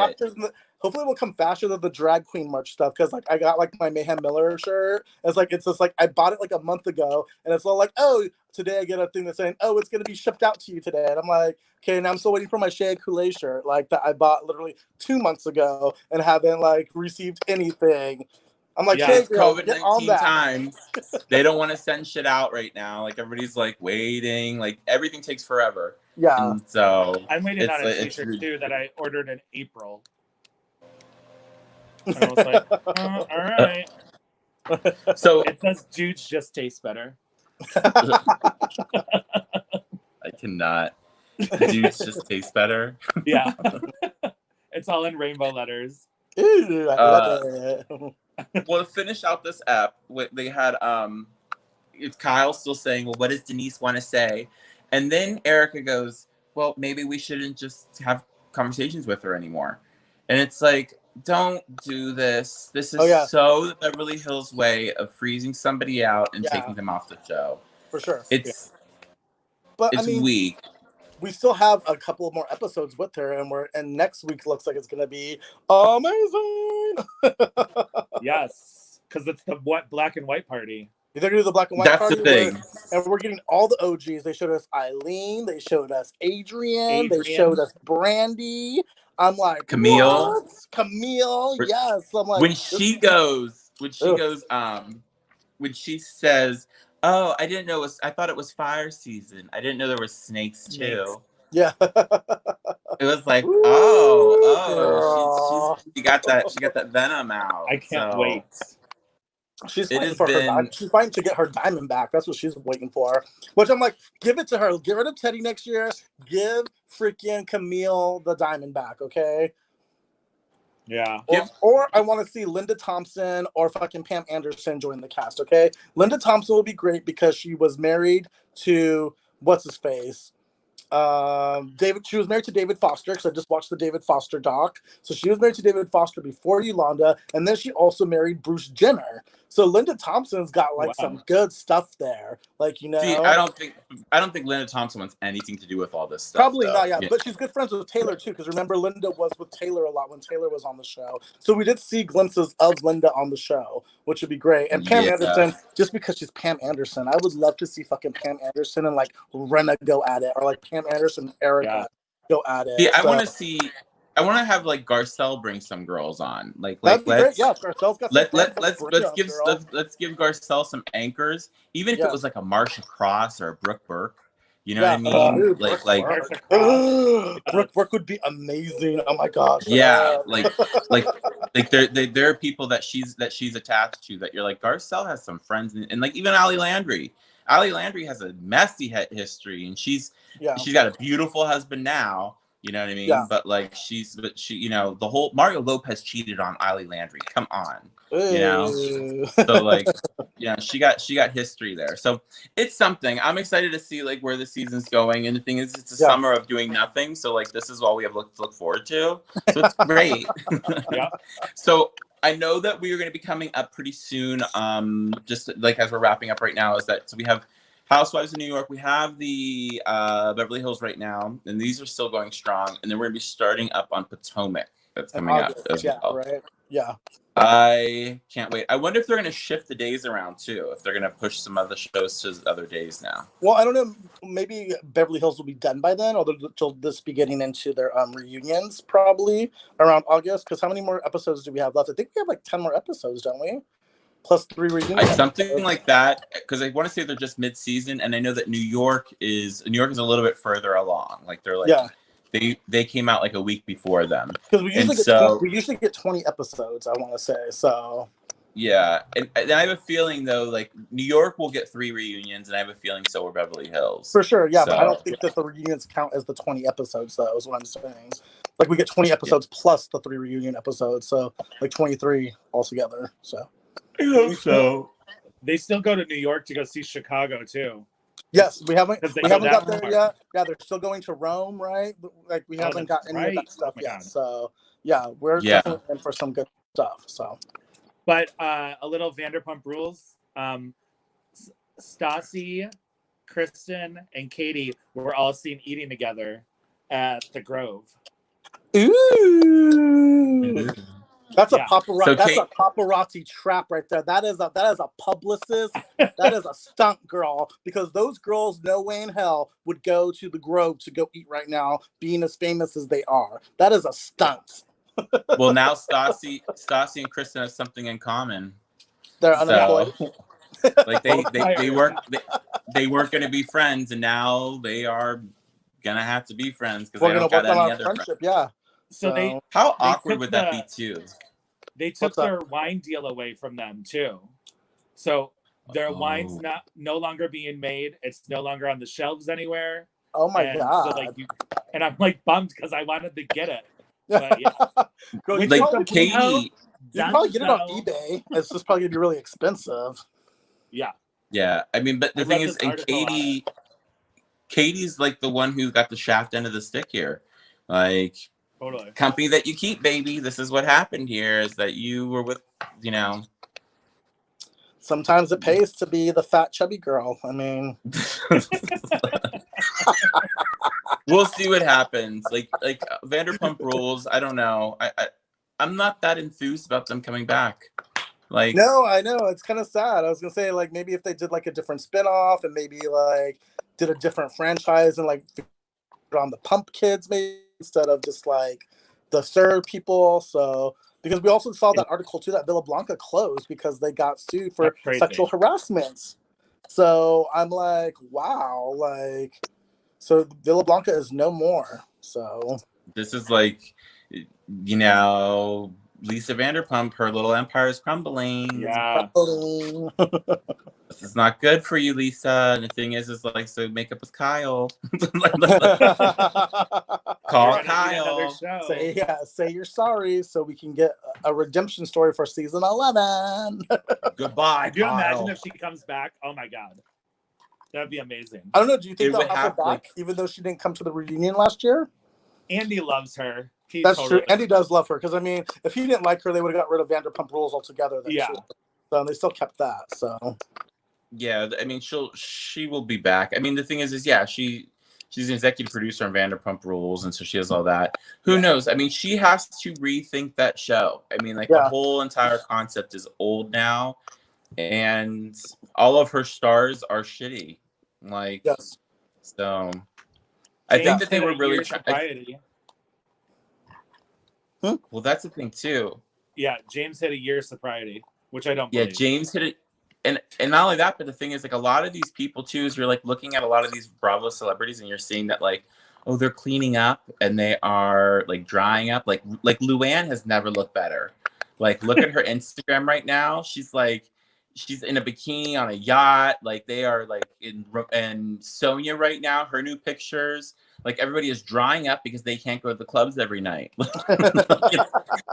Speaker 3: hopefully it will come faster than the drag queen merch stuff, because like I got like my Mayhem Miller shirt. It's just like I bought it like a month ago, and it's all like, oh, today I get a thing that's saying, oh, it's gonna be shipped out to you today, and I'm like, okay, and I'm still waiting for my Shea Coulee shirt, like that I bought literally 2 months ago and haven't like received anything. I'm like,
Speaker 2: Yeah,
Speaker 3: Shea
Speaker 1: It's
Speaker 3: girl, get on
Speaker 1: COVID-19
Speaker 3: that.
Speaker 1: times. They don't want to send shit out right now. Like everybody's like waiting. Like everything takes forever.
Speaker 3: Yeah.
Speaker 1: And so
Speaker 2: I'm waiting on a t-shirt too that I ordered in April. And I was like, all right.
Speaker 1: So
Speaker 2: It says dudes just taste better.
Speaker 1: I cannot. Dudes just taste better.
Speaker 2: Yeah. It's all in rainbow letters.
Speaker 3: Ooh, I love it.
Speaker 1: Well, to finish out this app, they had it's Kyle still saying, well, what does Denise want to say? And then Erica goes, well, maybe we shouldn't just have conversations with her anymore. And it's like, don't do this. This is so the Beverly Hills way of freezing somebody out and taking them off the show.
Speaker 3: For sure.
Speaker 1: It's
Speaker 3: but
Speaker 1: it's
Speaker 3: I mean,
Speaker 1: weak.
Speaker 3: We still have a couple more episodes with her, and next week looks like it's gonna be amazing.
Speaker 2: Yes, because it's the black and white party.
Speaker 3: They're gonna do the black and white
Speaker 1: That's
Speaker 3: party.
Speaker 1: the thing.
Speaker 3: And we're getting all the OGs. They showed us Eileen. They showed us Adrian. They showed us Brandy. I'm like,
Speaker 1: Camille.
Speaker 3: what? Camille, yes. I'm like,
Speaker 1: when she says, oh, I didn't know I thought it was fire season. I didn't know there were snakes too.
Speaker 3: Yeah.
Speaker 1: It was like,
Speaker 3: Ooh,
Speaker 1: she got that venom out.
Speaker 2: I can't wait.
Speaker 3: She's fighting she's fighting to get her diamond back. That's what she's waiting for. Which I'm like, give it to her. Get rid of Teddy next year. Give freaking Camille the diamond back, okay?
Speaker 2: Yeah.
Speaker 3: Or I want to see Linda Thompson or fucking Pam Anderson join the cast, okay? Linda Thompson will be great because she was married to what's his face? David. She was married to David Foster, because I just watched the David Foster doc. So she was married to David Foster before Yolanda, and then she also married Bruce Jenner. So Linda Thompson's got like some good stuff there. Like, you know,
Speaker 1: see, I don't think Linda Thompson wants anything to do with all this stuff.
Speaker 3: Probably not, yeah. But she's good friends with Taylor too, because remember Linda was with Taylor a lot when Taylor was on the show. So we did see glimpses of Linda on the show, which would be great. And Pam Anderson, just because she's Pam Anderson, I would love to see fucking Pam Anderson and like Rena go at it, or like Pam Anderson and Erica go at it.
Speaker 1: Yeah, I want to have like Garcelle bring some girls on.
Speaker 3: That'd be great. Yeah, Garcelle's got some
Speaker 1: let's give Garcelle some anchors, even if it was like a Marsha Cross or a Brooke Burke. You know what I mean?
Speaker 3: Dude, Brooke Burke would be amazing. Oh my gosh.
Speaker 1: Yeah, like there are people that she's attached to that you're like, Garcelle has some friends, and like even Ali Landry. Ali Landry has a messy history, and she's got a beautiful husband now. You know what I mean? Yeah. But she, you know, the whole Mario Lopez cheated on Ali Landry. Come on, you know. So like, yeah, she got history there. So it's something. I'm excited to see like where the season's going. And the thing is, it's a summer of doing nothing. So like, this is all we have to look forward to. So it's great.
Speaker 2: Yeah.
Speaker 1: So I know that we are going to be coming up pretty soon. Just like as we're wrapping up right now, so we have Housewives of New York. We have the Beverly Hills right now, and these are still going strong. And then we're going to be starting up on Potomac. That's coming up as well.
Speaker 3: Right? Yeah.
Speaker 1: I can't wait. I wonder if they're going to shift the days around too. If they're going to push some other shows to other days now.
Speaker 3: Well, I don't know. Maybe Beverly Hills will be done by then, or they'll just be getting into their reunions probably around August. Because how many more episodes do we have left? I think we have like 10 more episodes, don't we? Plus 3 reunions.
Speaker 1: Something like that, because I want to say they're just mid-season, and I know that New York is a little bit further along. Like they're like they came out like a week before them.
Speaker 3: Because we usually get 20 episodes, I want to say. So
Speaker 1: yeah, and I have a feeling though, like New York will get 3 reunions, and I have a feeling so will Beverly Hills.
Speaker 3: For sure, yeah. So, but I don't think that the reunions count as the 20 episodes, though. Is what I'm saying. Like we get 20 episodes plus the 3 reunion episodes, so like 23 altogether. So.
Speaker 1: I hope so.
Speaker 2: They still go to New York to go see Chicago too.
Speaker 3: Yes, we haven't got there yet. Yeah, they're still going to Rome, right? Like we haven't got any of that stuff yet. So yeah, we're definitely in for some good stuff. So,
Speaker 2: but a little Vanderpump Rules. Stassi, Kristen, and Katie were all seen eating together at the Grove.
Speaker 3: Ooh. That's
Speaker 2: Yeah.
Speaker 3: a paparazzi.
Speaker 1: So
Speaker 3: That's
Speaker 1: Kate-
Speaker 3: a paparazzi trap right there. That is a publicist. That is a stunt girl, because those girls, no way in hell would go to the Grove to go eat right now, being as famous as they are. That is a stunt.
Speaker 1: Well, now Stassi and Kristen have something in common.
Speaker 3: They're
Speaker 1: So,
Speaker 3: unemployed.
Speaker 1: like they weren't going to be friends, and now they are gonna have to be friends because
Speaker 3: We're
Speaker 1: they
Speaker 3: gonna
Speaker 1: don't got
Speaker 3: work on
Speaker 1: any
Speaker 3: our
Speaker 1: other
Speaker 3: friendship.
Speaker 1: friends.
Speaker 3: Yeah.
Speaker 2: So they
Speaker 1: How
Speaker 2: They
Speaker 1: awkward
Speaker 2: took
Speaker 1: would that be
Speaker 2: the-
Speaker 1: too?
Speaker 2: They took
Speaker 3: What's that?
Speaker 2: their wine deal away from them too. So their wine's
Speaker 1: Oh.
Speaker 2: no longer being made. It's no longer on the shelves anywhere.
Speaker 3: Oh my
Speaker 2: And
Speaker 3: god.
Speaker 2: So like and I'm like bummed because I wanted to get it. But yeah.
Speaker 3: Girl,
Speaker 2: Which
Speaker 3: you
Speaker 1: Like
Speaker 2: is
Speaker 3: probably,
Speaker 2: complete
Speaker 1: Katie,
Speaker 3: you can probably get it on
Speaker 2: Dunzo.
Speaker 3: eBay. It's just probably gonna be really expensive.
Speaker 2: Yeah.
Speaker 1: yeah. I mean, but the
Speaker 2: I
Speaker 1: thing
Speaker 2: read
Speaker 1: is,
Speaker 2: this
Speaker 1: and
Speaker 2: article on
Speaker 1: Katie's like the one who got the shaft end of the stick here. Like,
Speaker 2: Totally.
Speaker 1: company that you keep, baby. This is what happened here: is that you were with, you know.
Speaker 3: Sometimes it pays to be the fat chubby girl. I mean,
Speaker 1: We'll see what happens. Like Vanderpump Rules. I don't know. I'm not that enthused about them coming back. Like,
Speaker 3: no, I know it's kind of sad. I was gonna say, like, maybe if they did like a different spinoff and maybe like did a different franchise and like on the Pump Kids maybe instead of just like the Sir people. So because we also saw that article too that Villa Blanca closed because they got sued for
Speaker 2: That's crazy.
Speaker 3: sexual harassment. So I'm like, wow, like, so Villa Blanca is no more. So
Speaker 1: this is like, you know, Lisa Vanderpump, her little empire is crumbling.
Speaker 2: Yeah.
Speaker 1: This is not good for you, Lisa. And the thing is like, so make up with Kyle. Call
Speaker 2: You're gonna need another
Speaker 1: Kyle.
Speaker 2: show.
Speaker 3: Say you're sorry so we can get a redemption story for season 11.
Speaker 1: Goodbye,
Speaker 2: Could you
Speaker 1: Kyle.
Speaker 2: imagine if she comes back? Oh my god. That'd be amazing.
Speaker 3: I don't know. Do you think
Speaker 1: It
Speaker 3: they'll
Speaker 1: would
Speaker 3: have her
Speaker 1: have to-
Speaker 3: back, even though she didn't come to the reunion last year?
Speaker 2: Andy loves her. He
Speaker 3: That's
Speaker 2: totally
Speaker 3: true. Andy does love her because I mean, if he didn't like her, they would have got rid of Vanderpump Rules altogether. Then
Speaker 2: Yeah.
Speaker 3: too. So they still kept that. So
Speaker 1: Yeah, I mean, she will be back. I mean, the thing is yeah, she's an executive producer on Vanderpump Rules, and so she has all that. Who knows? I mean, she has to rethink that show. I mean, like the whole entire concept is old now, and all of her stars are shitty. Like,
Speaker 3: yes.
Speaker 1: So I think that they were really
Speaker 2: trying.
Speaker 1: Well, that's the thing too.
Speaker 2: Yeah, James hit a year's sobriety, which I don't
Speaker 1: Yeah,
Speaker 2: believe.
Speaker 1: James hit it. And not only that, but the thing is, like, a lot of these people too, is you're like looking at a lot of these Bravo celebrities and you're seeing that, like, oh, they're cleaning up and they are like drying up. Like Luann has never looked better. Like, look at her Instagram right now. She's in a bikini on a yacht. Like, they are like and Sonia right now, her new pictures, like, everybody is drying up because they can't go to the clubs every night.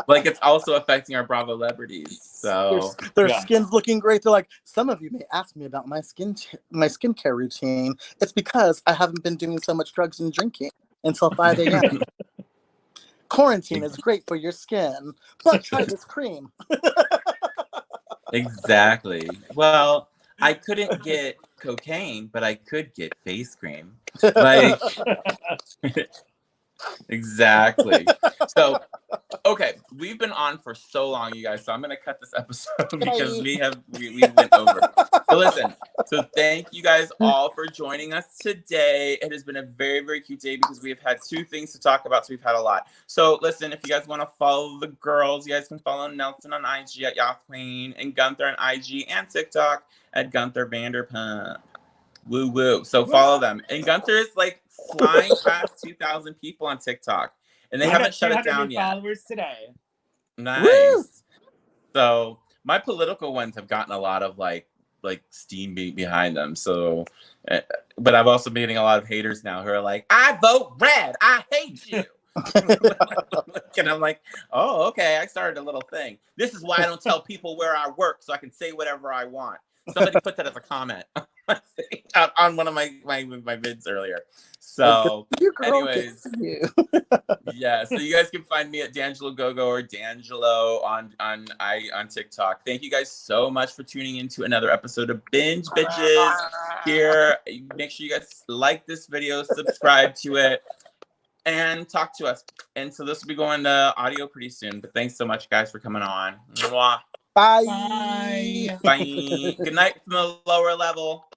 Speaker 1: like it's also affecting our Bravo celebrities. So
Speaker 3: their skin's looking great. They're like, some of you may ask me about my skincare routine. It's because I haven't been doing so much drugs and drinking until 5 a.m. Quarantine is great for your skin, but try this cream.
Speaker 1: Exactly. Well, I couldn't get cocaine, but I could get face cream. Like, exactly. So, okay, we've been on for so long, you guys. So I'm gonna cut this episode because we went over. But listen, so thank you guys all for joining us today. It has been a very, very cute day because we have had two things to talk about. So we've had a lot. So listen, if you guys want to follow the girls, you guys can follow Nelson on IG at Yacht Queen and Gunther on IG and TikTok at Gunther Vanderpump. Woo woo. So follow them. And Gunther is like flying past 2,000 people on TikTok. And they haven't shut it down yet.
Speaker 2: Followers today.
Speaker 1: Nice.
Speaker 3: Woo!
Speaker 1: So my political ones have gotten a lot of like steam behind them. So, but I've also been getting a lot of haters now who are like, I vote red. I hate you. And I'm like, oh, okay. I started a little thing. This is why I don't tell people where I work so I can say whatever I want. Somebody put that as a comment on one of my vids earlier. So, anyways, yeah. So you guys can find me at Dangilo Gogo or Dangilo on TikTok. Thank you guys so much for tuning in to another episode of Binge Bitches. Here, make sure you guys like this video, subscribe to it, and talk to us. And so this will be going to audio pretty soon. But thanks so much, guys, for coming on. Mwah.
Speaker 3: Bye.
Speaker 2: Bye.
Speaker 1: Bye. Good night from the lower level.